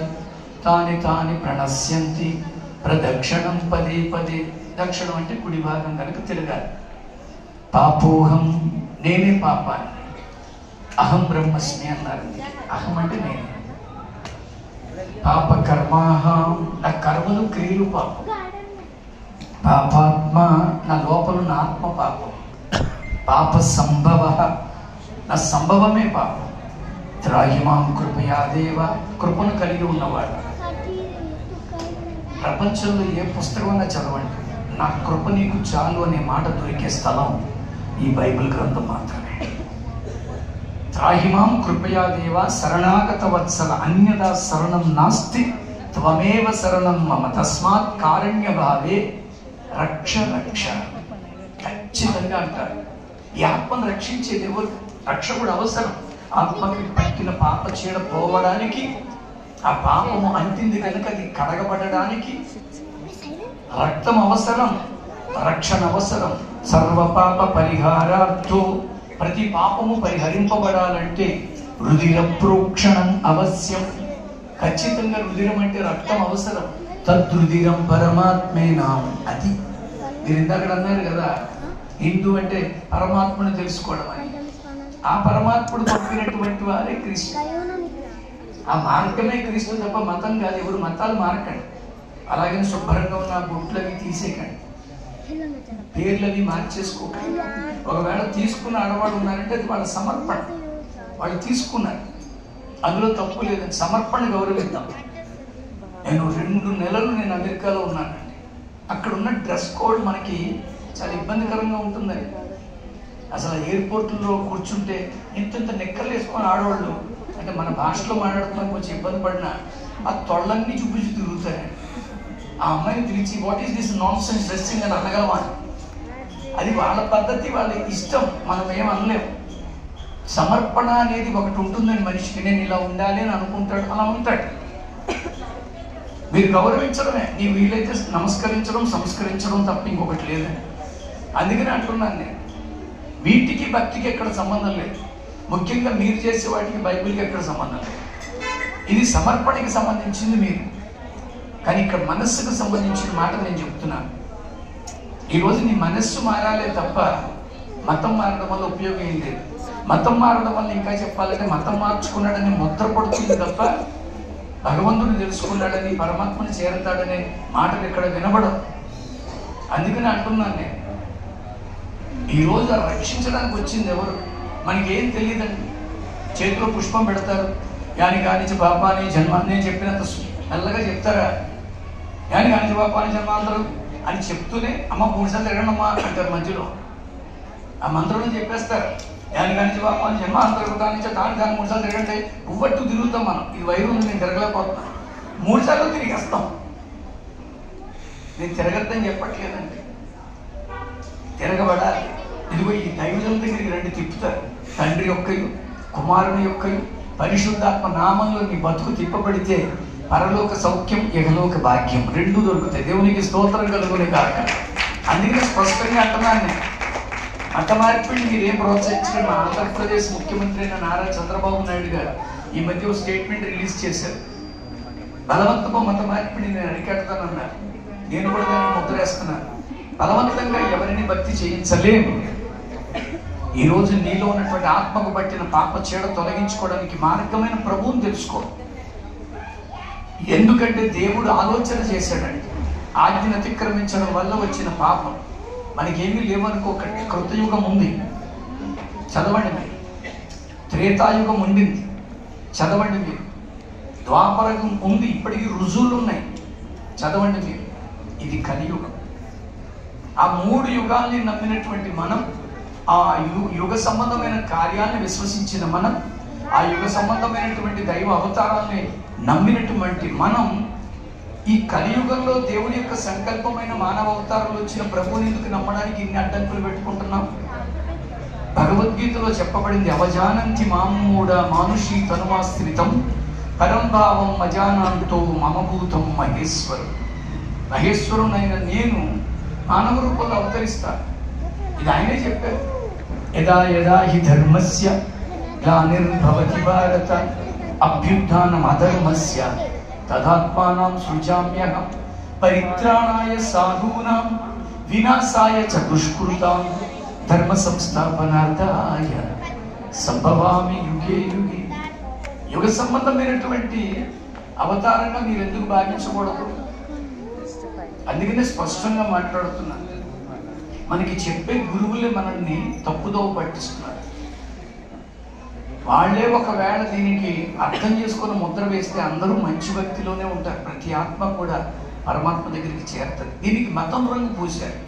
తాని తాని ప్రణశ్యంతి ప్రదక్షిణం పదే పదే. దక్షిణం అంటే కుడి భాగం కనుక తిరగాలి. పాపోహం నేనే పాపాన్ని, అహం బ్రహ్మస్మి అన్నారు. అహం అంటే నేను. పాప కర్మాహం నా కర్మలు క్రియలు పాపం. పాపాత్మ నా లోపల నా ఆత్మ పాపం. పాప సంభవ నా సంభవమే పాపం. త్రాహిమాం కృపయా దేవ కృపను కలిగి ఉన్నవాడు. ప్రపంచంలో ఏ పుస్తకమైనా చదవండి, నా కృప నీకు చాలు అనే మాట దొరికే స్థలం ఈ బైబిల్ గ్రంథం మాత్రమే. త్రాహిమాం కృపయా దేవ శరణాగత వత్సల అన్యదా శరణం నాస్తి త్వమేవ శరణం మమ తస్మాత్ కారుణ్య భావే రక్ష రక్ష. ఖచ్చితంగా అంటారు. ఈ ఆత్మను రక్షించేది ఎవరు? రక్షకుడు అవసరం. ఆత్మకి పట్టిన పాప చీడ పోవడానికి, ఆ పాపము అంటింది కనుక అది కడగబడడానికి రక్తం అవసరం, రక్షణ అవసరం. సర్వపాప పరిహారార్థో ప్రతి పాపము పరిహరింపబడాలంటే రుధిర ప్రోక్షణం అవశ్యం. ఖచ్చితంగా రుధిరం అంటే రక్తం అవసరం. తద్రుధిరం పరమాత్మేనాం. అది మీరు ఇందాక అన్నారు కదా, హిందూ అంటే పరమాత్మను తెలుసుకోవడం అని. ఆ పరమాత్ముడు పంపినటువంటి వారే క్రీస్తు. ఆ మార్గమే క్రీస్తు తప్ప మతం కాదు. ఎవరు మతాలు మారకండి. అలాగే శుభ్రంగా ఉన్న బొట్లు అవి తీసేయకండి, పేర్లు అవి మార్చేసుకోకండి. ఒకవేళ తీసుకున్న ఆడవాళ్ళు ఉన్నారంటే అది వాళ్ళ సమర్పణ, వాళ్ళు తీసుకున్నారు, అందులో తప్పు లేదని సమర్పణ గౌరవిద్దాం. నేను 2 నెలలు నేను అమెరికాలో ఉన్నానండి. అక్కడ ఉన్న డ్రెస్ కోడ్ మనకి చాలా ఇబ్బందికరంగా ఉంటుందండి. అసలు ఎయిర్పోర్ట్లో కూర్చుంటే ఇంత నెక్కలు వేసుకొని ఆడవాళ్ళు, అంటే మన భాషలో మాట్లాడుతున్నా కొంచెం ఇబ్బంది పడినా ఆ తొళ్ళన్నీ చూపించి తిరుగుతారండి. ఆ అమ్మాయిని పిలిచి what is this non sense dressing అని అనగలమా? అది వాళ్ళ పద్ధతి, వాళ్ళ ఇష్టం, మనం ఏం అనలేము. సమర్పణ అనేది ఒకటి ఉంటుందని మనిషికి, నేను ఇలా ఉండాలి అని అనుకుంటాడు, అలా ఉంటాడు. మీరు గౌరవించడమే, నీ వీలైతే నమస్కరించడం సంస్కరించడం తప్ప ఇంకొకటి లేదని. అందుకని అంటున్నాను నేను, వీటికి భక్తికి ఎక్కడ సంబంధం లేదు. ముఖ్యంగా మీరు చేసే వాటికి బైబిల్కి ఎక్కడ సంబంధం లేదు. ఇది సమర్పణకి సంబంధించింది మీరు, కానీ ఇక్కడ మనస్సుకు సంబంధించిన మాట నేను చెప్తున్నాను. ఈరోజు నీ మనస్సు మారాలే తప్ప మతం మారడం వల్ల ఉపయోగం ఏం లేదు. మతం మారడం వల్ల ఇంకా చెప్పాలంటే మతం మార్చుకున్నాడని ముద్ర పడుతుంది తప్ప భగవంతుని తెలుసుకున్నాడని, పరమాత్మని చేరతాడనే మాటలు ఇక్కడ వినబడవు. అందుకని అంటున్నాను నేను, ఈరోజు రక్షించడానికి వచ్చింది ఎవరు? మనకేం తెలియదండి. చేతిలో పుష్పం పెడతారు, యాని కానించి పాపాన్ని జన్మాన్ని చెప్పినంత మెల్లగా చెప్తారా? యాని కానించి పాపాన్ని జన్మాంతరం అని చెప్తూనే అమ్మ 3 సార్లు తిరగండమ్మా అంటారు మధ్యలో. ఆ మంత్రంలో చెప్పేస్తారు, యాని కానించి పాపాన్ని జన్మాంతరం కానించి దాని 3 సార్లు తిరగంటే పువ్వట్టు తిరుగుతాం మనం. ఇది వైరు ఉంది, నేను తిరగలేకపోతున్నాను. 3 సార్లు తిరిగేస్తాం. నేను తిరగద్దని చెప్పట్లేదండి, తిరగబడాలి. ఇదిగో ఈ దైవజనుల దగ్గరికి రండి, తిప్పుతారు. తండ్రి యొక్కయు కుమారుని యొక్కయు పరిశుద్ధాత్మ నామంలో నీ బతుకు తిప్పబడితే పరలోక సౌఖ్యం, ఇహలోక భాగ్యం 2 దొరుకుతాయి. దేవునికి స్తోత్రం కలుగునే కాక. అందుకనే స్పష్టంగా అంటున్నాను నేను, మత మార్పిడిని మీరేం ప్రోత్సహించడం. మా ఆంధ్రప్రదేశ్ ముఖ్యమంత్రి అయిన నారా చంద్రబాబు నాయుడు గారు ఈ మధ్య ఒక స్టేట్మెంట్ రిలీజ్ చేశారు. బలవంతపు మత మార్పిడిని నేను అరికడతానన్నారు. నేను కూడా దాన్ని ముద్రేస్తున్నాను. బలవంతంగా ఎవరిని భక్తి చేయించలేము. ఈరోజు నీలో ఉన్నటువంటి ఆత్మకు పట్టిన పాప చీడ తొలగించుకోవడానికి మార్గమైన ప్రభువుని తెలుసుకో. ఎందుకంటే దేవుడు ఆలోచన చేశాడండి, ఆజ్ఞను అతిక్రమించడం వల్ల వచ్చిన పాపం. మనకేమీ లేవనుకోకండి. కృతయుగం ఉంది, చదవండి మీరు. త్రేతాయుగం ఉండింది, చదవండి మీరు. ద్వాపరయుగం ఉంది, ఇప్పటికీ రుజువులు ఉన్నాయి, చదవండి మీరు. ఇది కలియుగం. ఆ 3 యుగాల్ని నమ్మినటువంటి మనం, ఆ యుగ సంబంధమైన కార్యాన్ని విశ్వసించిన మనం, ఆ యుగ సంబంధమైనటువంటి దైవ అవతారాన్ని నమ్మినటువంటి మనం, ఈ కలియుగంలో దేవుని యొక్క సంకల్పమైన మానవ అవతారంలో వచ్చిన ప్రభువుని ఎందుకు నమ్మడానికి ఇన్ని అడ్డంకులు పెట్టుకుంటున్నాం? భగవద్గీతలో చెప్పబడింది, అవజానంతి మామూఢ మానుషీ తనుమాశ్రితం పరంభావం అజానంతో మమభూతం మహేశ్వరం. మహేశ్వరునైన నేను మానవ రూపంలో అవతరిస్తాను. ఇది ఆయనే చెప్పారు. యదా యదా హి ధర్మస్య గ్లానిర్భవతి భారత అభ్యుత్థానం అధర్మస్య తదాత్మానం సృజామ్యహం పరిత్రాణాయ సాధూనాం వినాశాయ చ దుష్కృతాం ధర్మ సంస్థాపనార్థాయ సంభవామి యుగే యుగే. యుగ సంబంధమైనటువంటి అవతారంగా మీరు ఎందుకు భావించకూడదు? అందుకనే స్పష్టంగా మాట్లాడుతున్నాను. మనకి చెప్పే గురువులే మనల్ని తప్పుదోవ పట్టిస్తున్నారు. వాళ్ళే ఒకవేళ దీనికి అర్థం చేసుకుని ముద్ర వేస్తే అందరూ మంచి భక్తిలోనే ఉంటారు. ప్రతి ఆత్మ కూడా పరమాత్మ దగ్గరికి చేరుతుంది. దీనికి మతం రంగు పూశారు.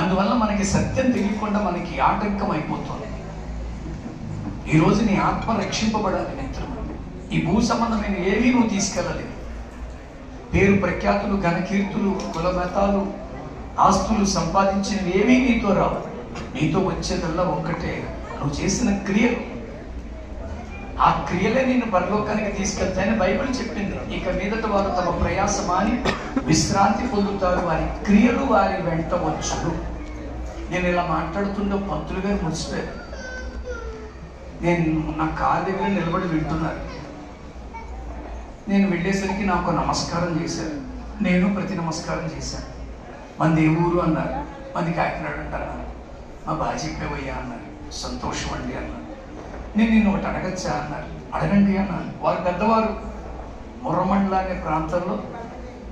అందువల్ల మనకి సత్యం తెలియకుండా మనకి ఆటంకం అయిపోతుంది. ఈరోజు నీ ఆత్మ రక్షింపబడాలి మిత్రులు. ఈ భూ సంబంధమైన ఏమీ నువ్వు తీసుకెళ్ళలేదు. పేరు ప్రఖ్యాతులు, ఘనకీర్తులు, కుల మతాలు, ఆస్తులు సంపాదించినవి ఏమీ నీతో రావు. నీతో వచ్చేదల్లా ఒక్కటే, నువ్వు చేసిన క్రియలు. ఆ క్రియలే నిన్ను పరలోకానికి తీసుకెళ్తాయని బైబిల్ చెప్పింది. ఇక మీదట వారు తమ ప్రయాసమాని విశ్రాంతి పొందుతారు, వారి క్రియలు వారి వెంట వచ్చును. నేను ఇలా మాట్లాడుతుంటే పంతులు గారు మురిసిపోయారు. నేను నా కారు దగ్గర నిలబడి వింటున్నారు. నేను వెళ్ళేసరికి నాకు నమస్కారం చేశారు. నేను ప్రతి నమస్కారం చేశాను. మంది ఏ ఊరు అన్నారు. మంది కాకినాడ అంటారు. మా బాగా చెప్పేవయ్యా అన్నారు. సంతోషం అండి అన్నారు. నేను నిన్ను ఒకటి అడగచ్చా అన్నారు. అడగండి అన్నాను. వారు పెద్దవారు. ముర్రమండల అనే ప్రాంతంలో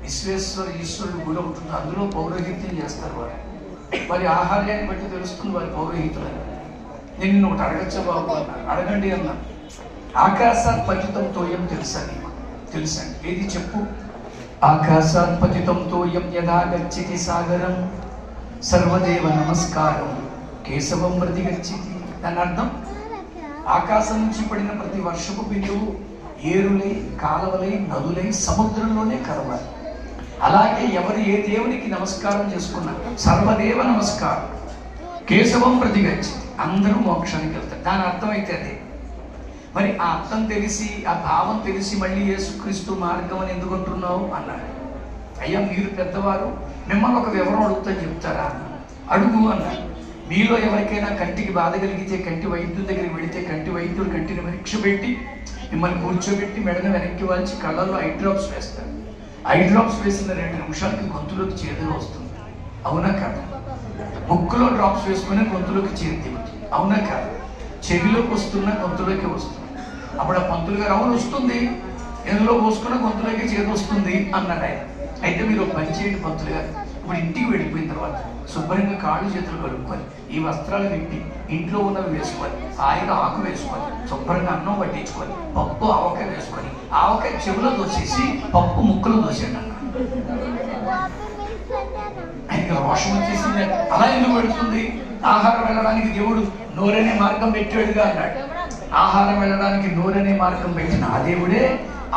విశ్వేశ్వర ఈశ్వరుడు గుడి ఉంటుంది. అందులో పౌరోహిత్యం చేస్తారు. వారి ఆహార్యాన్ని బట్టి తెలుస్తుంది వారి పౌరోహితులని. నేను నిన్ను ఒకటి అడగచ్చా బాబు అన్నారు. అడగండి అన్నాను. ఆకాశాత్ పతితం తోయం తెలుసా నీకు? తెలుసండి. ఏది చెప్పు? ఆకాశాత్ పతితం తోయం యదా గచ్చితి సాగరం సర్వదేవ నమస్కారం కేశవం ప్రతి గచ్చితి. దాని అర్థం, ఆకాశం నుంచి పడిన ప్రతి వర్షపు బిందువు ఏరులై, కాలవలై, నదులై సముద్రంలోనే కలవాలి. అలాగే ఎవరు ఏ దేవునికి నమస్కారం చేసుకున్నా సర్వదేవ నమస్కారం కేశవం ప్రతి గచ్చితి, అందరూ మోక్షానికి వెళ్తారు. దాని అర్థం అయితే అదే. మరి ఆ అర్థం తెలిసి, ఆ భావం తెలిసి మళ్ళీ యేసుక్రీస్తు మార్గం అని ఎందుకు అంటున్నావు అన్నాడు. అయ్యా మీరు పెద్దవారు, మిమ్మల్ని ఒక వివరం అడుగుతా చెప్తారా? అడుగు అన్నాడు. మీలో ఎవరికైనా కంటికి బాధ కలిగితే కంటి వైద్యుడి దగ్గరికి వెళితే కంటి వైద్యుడు కంటిని పరీక్ష పెట్టి మిమ్మల్ని కూర్చోబెట్టి మెడను వెనక్కి వాల్చి కళ్ళల్లో ఐ డ్రాప్స్ వేస్తారు. ఐ డ్రాప్స్ వేసిన 2 నిమిషాలకి గొంతులోకి చేదుగా వస్తుంది. అవునా కాదు? ముక్కులో డ్రాప్స్ వేసుకుని గొంతులోకి చేదు దిగుతుంది. అవునా కాదు? చెవిలోకి వస్తున్న గొంతులోకి వస్తుంది. అప్పుడు ఆ పంతులు గారు అవును వస్తుంది, ఎందులో పోసుకున్న గొంతులోకి చేదొస్తుంది అన్నాడు ఆయన. అయితే మీరు పని చేయండి పంతులు గారు, ఇప్పుడు ఇంటికి వెళ్ళిపోయిన తర్వాత శుభ్రంగా కాళ్ళు చేతులు కడుక్కొని ఈ వస్త్రాలు విప్పి ఇంట్లో ఉన్నవి వేసుకొని హాయిగా ఆకు వేసుకొని శుభ్రంగా అన్నం పట్టించుకొని పప్పు ఆవకాయ వేసుకొని ఆవకాయ చెవులో దోసేసి పప్పు ముక్కలు దోసేయండి అన్న. ఆయనకి రోషం వచ్చేసింది. అలా ఎందుకు పెడుతుంది? ఆహారం వెళ్ళడానికి దేవుడు నోరనే మార్గం పెట్టాడుగా అన్నాడు. ఆహారం వెళ్ళడానికి నోరనే మార్గం పెట్టిన ఆ దేవుడే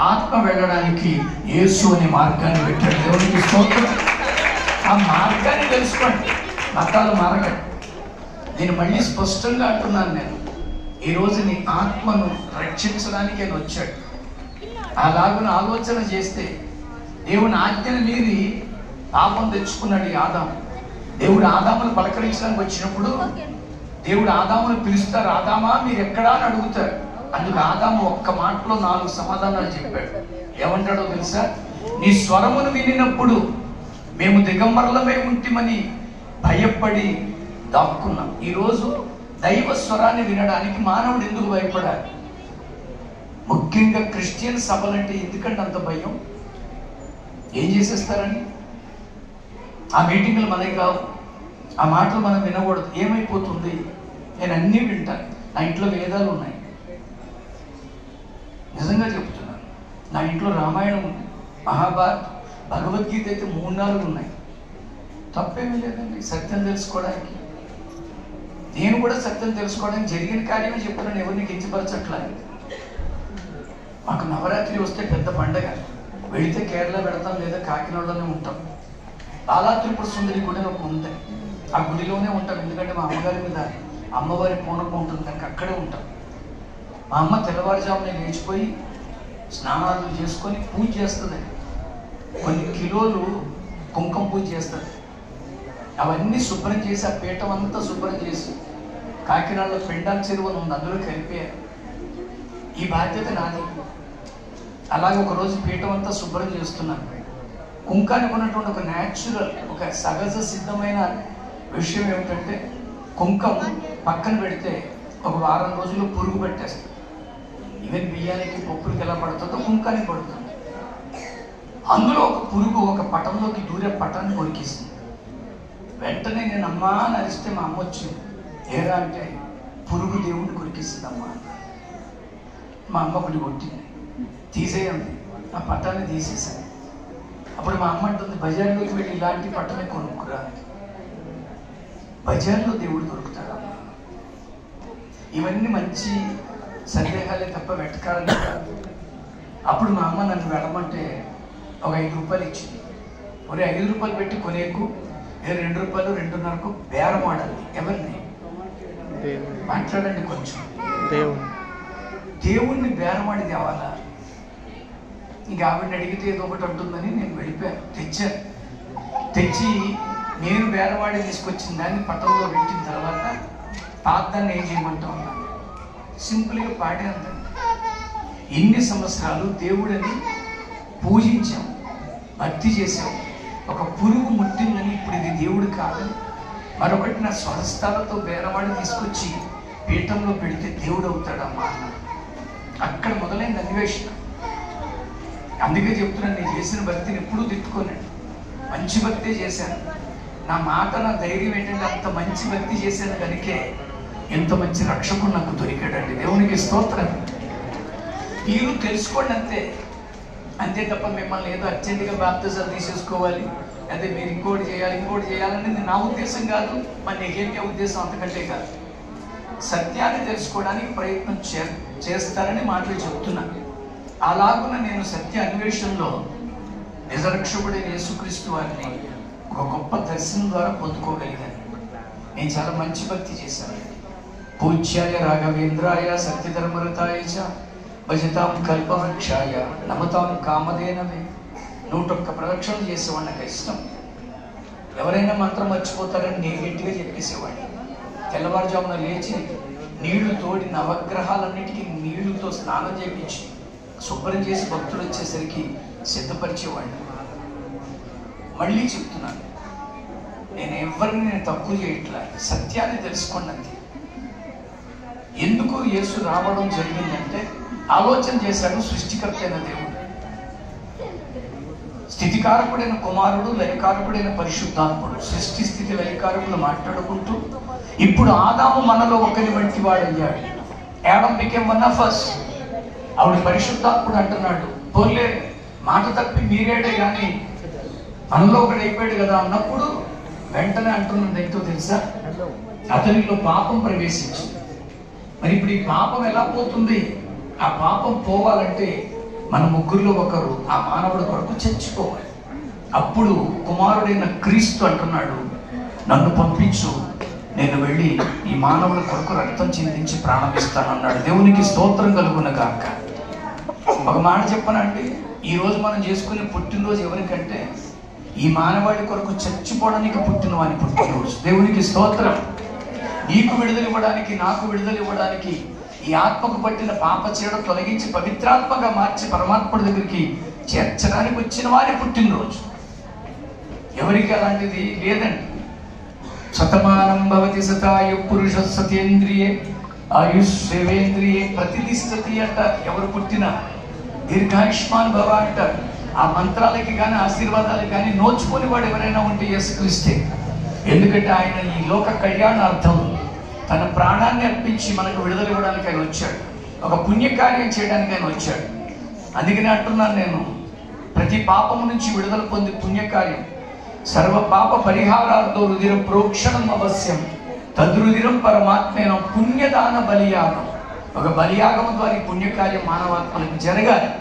ఆత్మ వెళ్ళడానికి యేసు అనే మార్గాన్ని పెట్టాడు. దేవునికి స్తోత్రం. ఆ మార్గాన్ని తెలుసుకోండి, మతాలు మారకండి. నేను మళ్ళీ స్పష్టంగా అంటున్నాను, నేను ఈరోజు నీ ఆత్మను రక్షించడానికి ఆయన వచ్చాడు. అలాగున ఆలోచన చేస్తే దేవుని ఆజ్ఞను మీరి పాపం తెచ్చుకున్నాడు ఈ ఆదాము. దేవుడు ఆదామును పలకరించడానికి వచ్చినప్పుడు దేవుడు ఆదామును పిలుస్తారు. ఆదామా మీరు ఎక్కడా అని అడుగుతారు. అందుకు ఆదాము ఒక్క మాటలో 4 సమాధానాలు చెప్పాడు. ఏమంటాడో తెలుసా? నీ స్వరమును వినినప్పుడు మేము దిగంబరులమై ఉంటిమని భయపడి దాక్కున్నాం. ఈరోజు దైవ స్వరాన్ని వినడానికి మానవుడు ఎందుకు భయపడాలి? ముఖ్యంగా క్రిస్టియన్ సభలంటే ఎందుకంటే అంత భయం? ఏం చేసేస్తారని? ఆ మీటింగ్లు మనకి కావు, ఆ మాటలు మనం వినకూడదు. ఏమైపోతుంది? నేను అన్నీ వింటాను. నా ఇంట్లో వేదాలు ఉన్నాయి, నిజంగా చెప్తున్నాను. నా ఇంట్లో రామాయణం ఉంది, మహాభారతం, భగవద్గీత అయితే 3-4 ఉన్నాయి. తప్పేమీ లేదండి సత్యం తెలుసుకోవడానికి. నేను కూడా సత్యం తెలుసుకోవడానికి జరిగిన కార్యమే చెప్తున్నాను, ఎవరిని కించపరచట్లా. మాకు నవరాత్రి వస్తే పెద్ద పండగ. వెళితే కేరళ పెడతాం, లేదా కాకినాడలోనే ఉంటాం. బాలా త్రిపుర సుందరి గుడి ఒక ఉంది, ఆ గుడిలోనే ఉంటాం. ఎందుకంటే మా అమ్మగారి మీద అమ్మవారి పూనకం ఉంటుంది కనుక అక్కడే ఉంటాం. మా అమ్మ తెల్లవారుజామునే లేచిపోయి స్నానాలు చేసుకొని పూజ చేస్తుంది. కొన్ని కిలోలు కుంకుమ పూజ చేస్తుంది. అవన్నీ శుభ్రం చేసి ఆ పీఠం అంతా శుభ్రం చేసి కాకినాడలో పెండాల చెరువు ఉంది, అందులో కలిపారు. ఈ బాధ్యత నాది. అలాగే ఒకరోజు పీఠం అంతా శుభ్రం చేస్తున్నాను. కుంకానికి ఉన్నటువంటి ఒక న్యాచురల్, ఒక సహజ సిద్ధమైన విషయం ఏమిటంటే కుంకం పక్కన పెడితే ఒక వారం రోజుల్లో పురుగు పెట్టేస్తుంది. ఈవెన్ బియ్యానికి పప్పులకి ఎలా పడుతుందో కుంకానికి పడుతుంది. అందులో ఒక పురుగు ఒక పటంలోకి దూరే పటాన్ని కొరికేసింది. వెంటనే నేను అమ్మా అని అరిస్తే మా అమ్మ వచ్చింది. ఏరా అంటే పురుగు దేవుడిని కొరికేసింది అమ్మా. మా అమ్మ ఒకటి కొట్టింది, తీసేయండి. ఆ పటాన్ని తీసేసాను. అప్పుడు మా అమ్మ అంటుంది, బజార్లోకి వెళ్ళి ఇలాంటి పట్టమే కొనుక్కురా. బజార్లో దేవుడు దొరుకుతాడమ్మా. ఇవన్నీ మంచి సందేహాలే తప్ప వెటకాలని కాదు. అప్పుడు మా అమ్మ నన్ను వెళ్ళమంటే ఒక 5 రూపాయలు ఇచ్చింది. ఒరే 5 రూపాయలు పెట్టి కొనేకు, 2 రూపాయలు 2.5కు బేరం ఆడాలి. ఎవరిని మాట్లాడండి కొంచెం. దేవుణ్ణి బేరమాడి తేవాలా? ఇంక ఆవిడని అడిగితే ఏదో ఒకటి అంటుందని నేను వెళ్ళిపోయాను. తెచ్చి నేను బేరవాడి తీసుకొచ్చిన దాన్ని పట్టణంలో పెట్టిన తర్వాత పాదాన్ని ఏం చేయమంటాం అన్నాను. సింపుల్గా పాడే అందండి. ఇన్ని సంవత్సరాలు దేవుడిని పూజించాం, భక్తి చేసాం. ఒక పురుగు ముట్టిందని ఇప్పుడు ఇది దేవుడు కాదని, మరొకటి నా స్వరస్థాలతో బేరవాడి తీసుకొచ్చి పీఠంలో పెడితే దేవుడు అవుతాడమ్మా అన్నాడు. అక్కడ మొదలైంది అన్వేషణ. అందుకే చెప్తున్నాను, నేను చేసిన భక్తిని ఎప్పుడూ తిట్టుకోనండి. మంచి భక్తే చేశాను. నా మాట, నా ధైర్యం ఏంటంటే అంత మంచి భక్తి చేశాను కనుకే ఎంత మంచి రక్షకుడు నాకు దొరికాడండి. దేవునికి స్తోత్రం. మీరు తెలుసుకోండి అంతే తప్ప మిమ్మల్ని ఏదో అర్జెంటుగా బాప్తిజాలు తీసేసుకోవాలి, అదే మీరు ఇంకోటి చేయాలనేది నా ఉద్దేశం కాదు, మన నెగేటివ్ ఉద్దేశం అంతకంటే కాదు. సత్యాన్ని తెలుసుకోవడానికి ప్రయత్నం చేస్తారని మాటలు చెప్తున్నాను. అలాగున నేను సత్య అన్వేషణలో నిజరక్షకుడైన యేసుక్రీస్తు వారిని ఒక గొప్ప దర్శనం ద్వారా పొందుకోగలిగాను. నేను చాలా మంచి భక్తి చేశాను. పూజ్యాయ రాఘవేంద్రాయ సత్యధర్మరతాయ చ భజతాం కల్పవృక్షాయ నమతాం కామధేనవే. 101 ప్రదక్షిణలు చేసేవాడిని. నాకు ఇష్టం. ఎవరైనా మంత్రం మర్చిపోతారని నేను గట్టిగా చెప్పేసేవాడిని. తెల్లవారుజామున లేచి నీళ్లు తోడి నవగ్రహాలన్నిటికీ నీళ్లతో స్నానం చేయించి శుభ్రం చేసి భక్తులు వచ్చేసరికి సిద్ధపరిచేవాడిని. మళ్ళీ చెప్తున్నాను, నేను తక్కువ చేయట్లా. సత్యాన్ని తెలుసుకోండి అంతే. ఎందుకు యేసు రావడం జరిగిందంటే ఆలోచన చేశాడు సృష్టికర్త అయిన దేవుడు. స్థితికారకుడైన కుమారుడు, లయకారకుడైన పరిశుద్ధాత్ముడు, సృష్టి స్థితి లయకారకులు మాట్లాడుకుంటూ ఇప్పుడు ఆదాము మనలో ఒకరి వంటి వాడయ్యాడు. Adam became one of us. ఆవిడ పరిశుద్ధాత్ముడు అంటున్నాడు, పోలే మాట తప్పి మీరేడే కానీ మనలో ఒకటి అయిపోయాడు కదా అన్నప్పుడు వెంటనే అంటున్నది ఏంటో తెలుసా? అతనిలో పాపం ప్రవేశించింది. మరి ఇప్పుడు ఈ పాపం ఎలా పోతుంది? ఆ పాపం పోవాలంటే మన ముగ్గురులో ఒకరు ఆ మానవుడి కొరకు చచ్చిపోవాలి. అప్పుడు కుమారుడైన క్రీస్తు అంటున్నాడు, నన్ను పంపించు, నేను వెళ్ళి ఈ మానవుడి కొరకు రక్తం చిందించి ప్రాణమిస్తాను అన్నాడు. దేవునికి స్తోత్రం కలుగును గాక. ఒక మాట చెప్పనండి, ఈరోజు మనం చేసుకునే పుట్టినరోజు ఎవరికంటే ఈ మానవాడి కొరకు చచ్చిపోవడానికి పుట్టిన వాని పుట్టినరోజు. దేవునికి స్తోత్రం. నీకు విడుదల ఇవ్వడానికి, నాకు విడుదల ఇవ్వడానికి, ఈ ఆత్మకు పట్టిన పాప చీడ తొలగించి పవిత్రాత్మగా మార్చి పరమాత్ముడి దగ్గరికి చేర్చడానికి వచ్చిన వారి పుట్టినరోజు. ఎవరికి అలాంటిది లేదండి. శతమానం భవతి శతాయు పురుష సతేంద్రియే ఆయుష్యేంద్రియే ప్రతిష్టతి అంట. ఎవరు పుట్టినా దీర్ఘాయుష్మాన్ భవ అంటారు. ఆ మంత్రాలకి కానీ ఆశీర్వాదాలకి కానీ నోచుకొని వాడు ఎవరైనా ఉంటే యేసుక్రీస్తే. ఎందుకంటే ఆయన ఈ లోక కళ్యాణార్థం తన ప్రాణాన్ని అర్పించి మనకు విడుదల ఇవ్వడానికి ఆయన వచ్చాడు. ఒక పుణ్యకార్యం చేయడానికి ఆయన వచ్చాడు. అందుకనే అంటున్నాను నేను, ప్రతి పాపము నుంచి విడుదల పొంది పుణ్యకార్యం సర్వ పాప పరిహారార్థో రుధిర ప్రోక్షణం అవశ్యం తద్రుధిరం పరమాత్మేన పుణ్యదాన బలియాగం. ఒక బలియాగం ద్వారా ఈ పుణ్యకార్యం మానవాత్మలకు జరగాలి.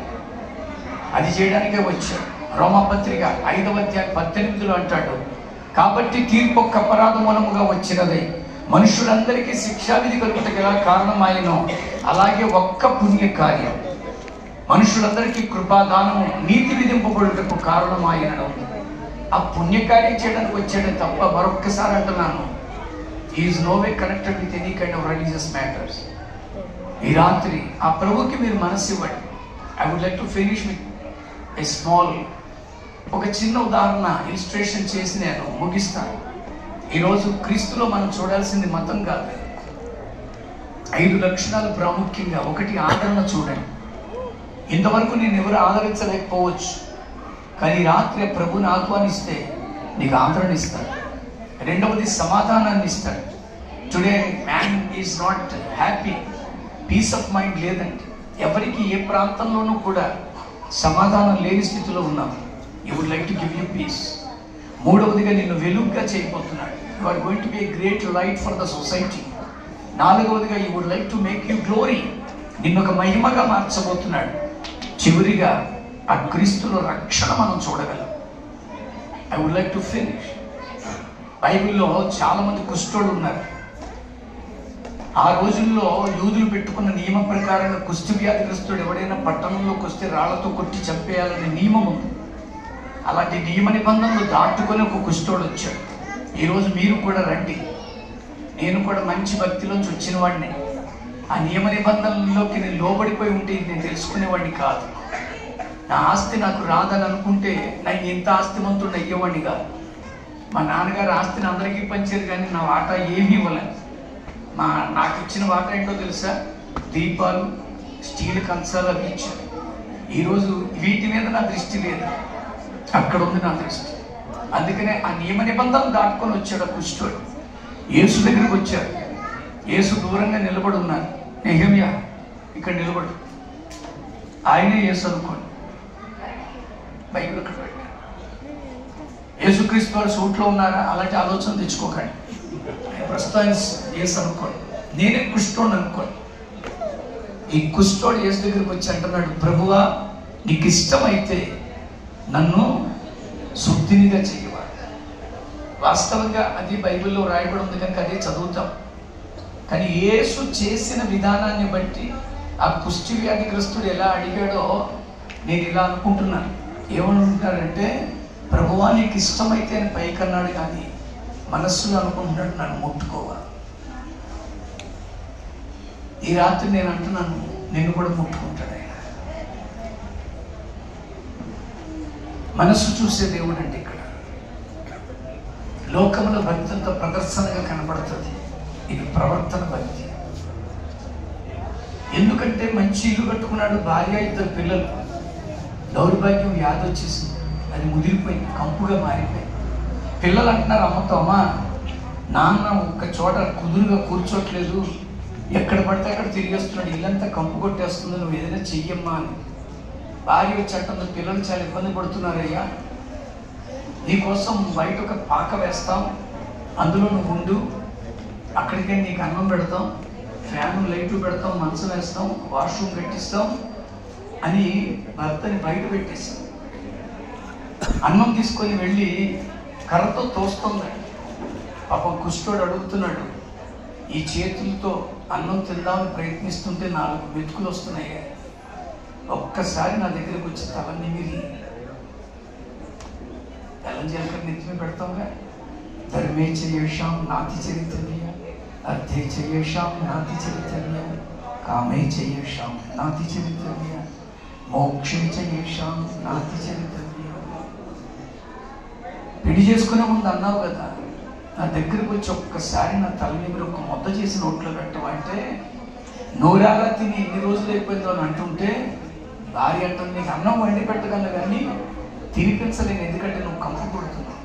అది చేయడానికే వచ్చాడు. రోమపత్రిక 5వ అధ్యాయం 18లో అంటాడు, కాబట్టి తీర్పు ఒక్క అపరాధ మూలముగా వచ్చినది, మనుషులందరికీ శిక్షావిధి కలుగుటకు ఎలా కారణమాయనో అలాగే ఒక్క పుణ్యకార్యం మనుషులందరికీ కృపాదానము నీతి విధింపబడుటకు కారణమాయనను. ఆ పుణ్యకార్యం చేయడానికి వచ్చాడే తప్ప, మరొక్కసారి అంటున్నాను, is no way connected with any kind of religious matters. ఈ రాత్రి ఆ ప్రభుకి మీరు మనసు ఇవ్వండి. I would like to finish with a small, ఒక చిన్న ఉదాహరణ ఇలిస్ట్రేషన్ చేసి నేను ముగిస్తాను. ఈరోజు క్రీస్తులో మనం చూడాల్సింది మతం కాదు, 5 లక్షణాలు ప్రాముఖ్యంగా. ఒకటి ఆదరణ చూడండి. ఇంతవరకు నేను ఎవరు ఆదరించలేకపోవచ్చు, కానీ రాత్రి ప్రభుని ఆహ్వానిస్తే నీకు ఆదరణ ఇస్తాడు. రెండవది సమాధానాన్ని ఇస్తాడు. Today man is not happy, peace of mind లేదండి. ఎవరికి ఏ ప్రాంతంలోనూ కూడా సమాధానం లేని స్థితిలో ఉన్నాం. You would like to give you peace. మూడవదిగా నిన్ను వెలుగుగా చేయబోతున్నాడు. You are going to be a great light for the society. నాలుగవదిగా you would like to make you glory, నిన్ను ఒక మహిమగా మార్చబోతున్నాడు. చివరిగా ఆ క్రీస్తులో రక్షణ మనం చూడగలం. I would like to finish. బైబిల్లో చాలా మంది కుష్ఠోళ్ళు ఉన్నారు. ఆ రోజుల్లో యూదులు పెట్టుకున్న నియమ ప్రకారంగా కుష్టి వ్యాధిగ్రస్తుడు ఎవడైనా పట్టణంలోకి వస్తే రాళ్లతో కొట్టి చంపేయాలనే నియమం ఉంది. అలాంటి నియమ నిబంధనలు దాటుకొని ఒక కుష్ఠోడు వచ్చాడు. ఈరోజు మీరు కూడా రండి. నేను కూడా మంచి భక్తిలోంచి వచ్చిన వాడిని. ఆ నియమ నిబంధనల్లోకి నేను లోబడిపోయి ఉంటే నేను తెలుసుకునేవాడిని కాదు. నా ఆస్తి నాకు రాదని అనుకుంటే నేను ఎంత ఆస్తిమంతుడు అయ్యేవాడిని కాదు. మా నాన్నగారు ఆస్తిని అందరికీ పంచారు, కానీ నా వాటా ఏమీ ఇవ్వలేదు. నాకు ఇచ్చిన వాటా ఏంటో తెలుసా? దీపాలు, స్టీల్ కంచాలు అవి ఇచ్చారు. ఈరోజు వీటి మీద నా దృష్టి లేదు, అక్కడ ఉంది నా దృష్టి. అందుకనే ఆ నియమ నిబంధనలు దాటుకొని వచ్చాడు ఆ కుష్ఠుడు. యేసు దగ్గరికి వచ్చాడు. యేసు దూరంగా నిలబడి ఉన్నారు. నెహెమ్యా ఇక్కడ నిలబడు, ఆయనే యేసు అనుకోండి. బైబిల్ అక్కడ పెట్టాడు. యేసుక్రీస్తు వారు సూట్లో ఉన్నారా? అలాంటి ఆలోచన తెచ్చుకోకండి. ప్రస్తుతం యేసు అనుకోండి, నేనే కుష్ఠోడు అనుకోండి. ఈ కుష్ఠోడు యేసు దగ్గరికి వచ్చి అంటున్నాడు, ప్రభువా నీకు ఇష్టమైతే నన్ను శుద్ధినిగా చేయవాడు. వాస్తవంగా అది బైబిల్లో రాయబడి ఉంది కనుక అదే చదువుతాం. కానీ యేసు చేసిన విధానాన్ని బట్టి ఆ కుష్టి వ్యాధిగ్రస్తుడు ఎలా అడిగాడో నేను ఇలా అనుకుంటున్నాను. ఏమనుకుంటున్నాడంటే, ప్రభువా నీకు ఇష్టమైతే అని పైకన్నాడు, కానీ మనస్సులో అనుకుంటున్నాడు నన్ను ముట్టుకోవాలి. ఈ రాత్రి నేను అంటున్నాను, నిన్ను కూడా ముట్టుకుంటాడు ఆయన. మనస్సు చూసే దేవుడు అంటే ఇక్కడ లోకంలో భక్తి అంతా ప్రదర్శనగా కనబడుతుంది, ఇది ప్రవర్తన భక్తి. ఎందుకంటే మంచి ఇల్లు కట్టుకున్నాడు, భార్య, 2 పిల్లలు, దౌర్భాగ్యం వ్యాధి వచ్చేసింది. అది ముదిరిపోయింది, కంపుగా మారిపోయింది. పిల్లలు అంటున్నారు అమ్మతో, అమ్మ నాన్న ఒక్క చోట కుదురుగా కూర్చోట్లేదు, ఎక్కడ పడితే అక్కడ తిరిగేస్తున్నాడు, ఇల్లంతా కంపు కొట్టేస్తుంది, నువ్వు ఏదైనా చెయ్యమ్మా అని. భార్య వచ్చేటందుకు పిల్లలు చాలా ఇబ్బంది పడుతున్నారయ్యా, నీకోసం బయట ఒక పాక వేస్తాం, అందులో నువ్వు ఉండు, అక్కడికే నీకు అన్నం పెడతాం, ఫ్యాను లైట్లు పెడతాం, మంచం వేస్తాం, వాష్రూమ్ పెట్టిస్తాం అని భర్తని బయట పెట్టేస్తాం. అన్నం తీసుకొని వెళ్ళి కర్రతో తోస్తుంది. పాపం కుష్ఠోడు అడుగుతున్నాడు, ఈ చేతులతో అన్నం తిందామని ప్రయత్నిస్తుంటే 4 మెతుకులు వస్తున్నాయి, ఒక్కసారి నా దగ్గరకు వచ్చి తల నిమిరి తెల్లం జీలకర్ర నెత్తిమి పెడతాంగా, ధర్మే చేయేషాం నాతి చరిత్రవ్య, అర్థే చేయేషాం నాతి చరిత్రవ్య, కామే చేయేషాం నాతి చరిత్రవ్య, మోక్షే చేయేషాం నాతి చరిత్రవ్య. పెళ్లి చేసుకునే ముందు అన్నావు కదా, నా దగ్గరకు వచ్చి ఒక్కసారి నా తల మీద ఒక ముద్ద చేసి నోట్లో పెట్టమంటే, నోరాగా తిని ఎన్ని రోజులు అయిపోయిందో అని అంటుంటే, భార్య అంటుంది, నీకు అన్నం వండి పెట్టగలను కానీ తినిపించలేను, ఎందుకంటే నువ్వు కంపు కొడుతున్నావు.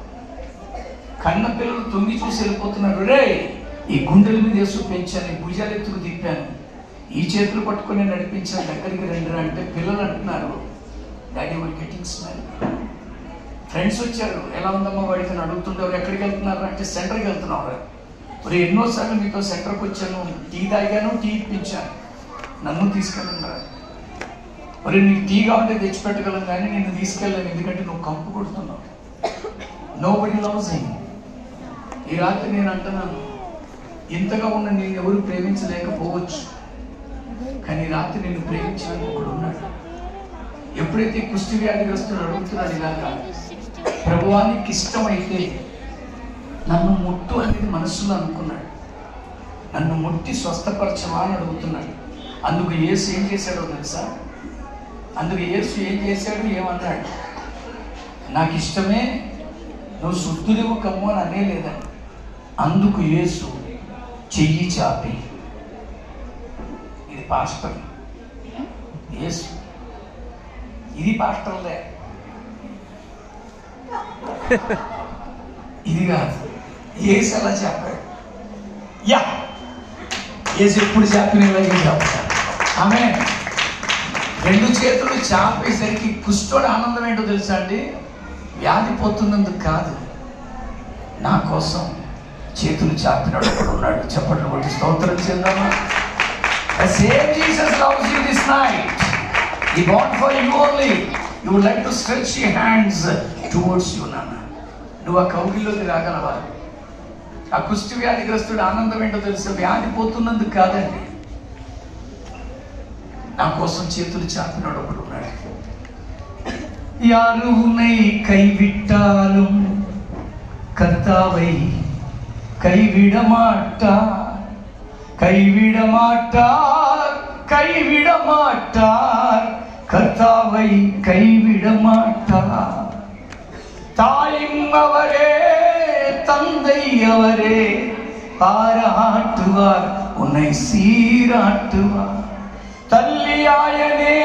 కన్న పిల్లలు తొంగి చూసి వెళ్ళిపోతున్నారు, రే ఈ గుండెల మీద వేసు పెంచాను, ఈ భుజాలు ఎత్తుకు తిప్పాను, ఈ చేతులు పట్టుకొని నడిపించాను, దగ్గరికి రండిరా అంటే పిల్లలు అంటున్నారు, డాడీ వర్ గెటింగ్ స్మెల్. ఫ్రెండ్స్ వచ్చారు, ఎలా ఉందమ్మా వాడికి అని అడుగుతుంటారు, ఎక్కడికి వెళ్తున్నారు అంటే సెంటర్కి వెళ్తున్నారు. మరి ఎన్నోసార్లు మీతో సెంటర్కి వచ్చాను, టీ తాగాను, టీ ఇప్పించాను, నన్ను తీసుకెళ్ళండి. మరి నీకు టీ కావాలంటే తెచ్చిపెట్టగలను కానీ నిన్ను తీసుకెళ్ళాను, ఎందుకంటే నువ్వు కంపు కొడుతున్నావు. Nobody loves him. ఈ రాత్రి నేను అంటున్నాను, ఇంతగా ఉన్న నేను ఎవరు ప్రేమించలేకపోవచ్చు, కానీ రాత్రి నిన్ను ప్రేమించడానికి ఒకడు ఉన్నాడు. ఎప్పుడైతే కుష్టి వ్యాధిగ్రస్తుడు అడుగుతున్నాడు ఇలాగా, ప్రభువానికి ఇష్టమైతే నన్ను ముట్టు అనేది మనసులో అనుకున్నాడు, నన్ను ముట్టి స్వస్థపరచమా అని అడుగుతున్నాడు. అందుకు యేసు ఏం చేశాడో తెలుసా? అందుకు యేసు ఏం చేశాడు, ఏమన్నాడు? నాకు ఇష్టమే, నువ్వు శుద్ధుడివు కమ్ము అని అనేలేదని. అందుకు యేసు చెయ్యి చాపి, ఇది పాస్టర్ యేసు, ఇది పాస్టర్లే, ఇది కాదు. యేసు అలా చెప్పాడు. యా యేసు ఎప్పుడు చాపినలాగే చెప్తాడు. ఆమె 2 చేతులు చాపేసరికి కుష్ఠోడు ఆనందం ఏంటో తెలుసా అండి? వ్యాధి పోతున్నందుకు కాదు, నా కోసం చేతులు చాపినాడు ఒకడు ఉన్నాడు. చప్పట్లు కొట్టి స్తోత్రం చేద్దామా? The same Jesus loves you this night. He born for you only. You would like to stretch your hands towards you, నాన్న. నువ్వు ఆ కౌగిల్లోకి రాగలవా? ఆ కుష్టి వ్యాధిగ్రస్తుడు ఆనందం ఏంటో తెలుసా? వ్యాధి పోతున్నందుకు కాదండి, నా కోసం చేతులు చాపినాడు ఒకడు ఉన్నాడు. யார் உன்னை கைவிட்டாலும் கர்த்தாவை கைவிட மாட்டார், கைவிட மாட்டார், கைவிட மாட்டார், கர்த்தாவை கைவிட மாட்டார். தாயும் அவரே, தந்தை அவரே, பாராட்டுவார், உன்னை சீராட்டுவார். தள்ளியாயனே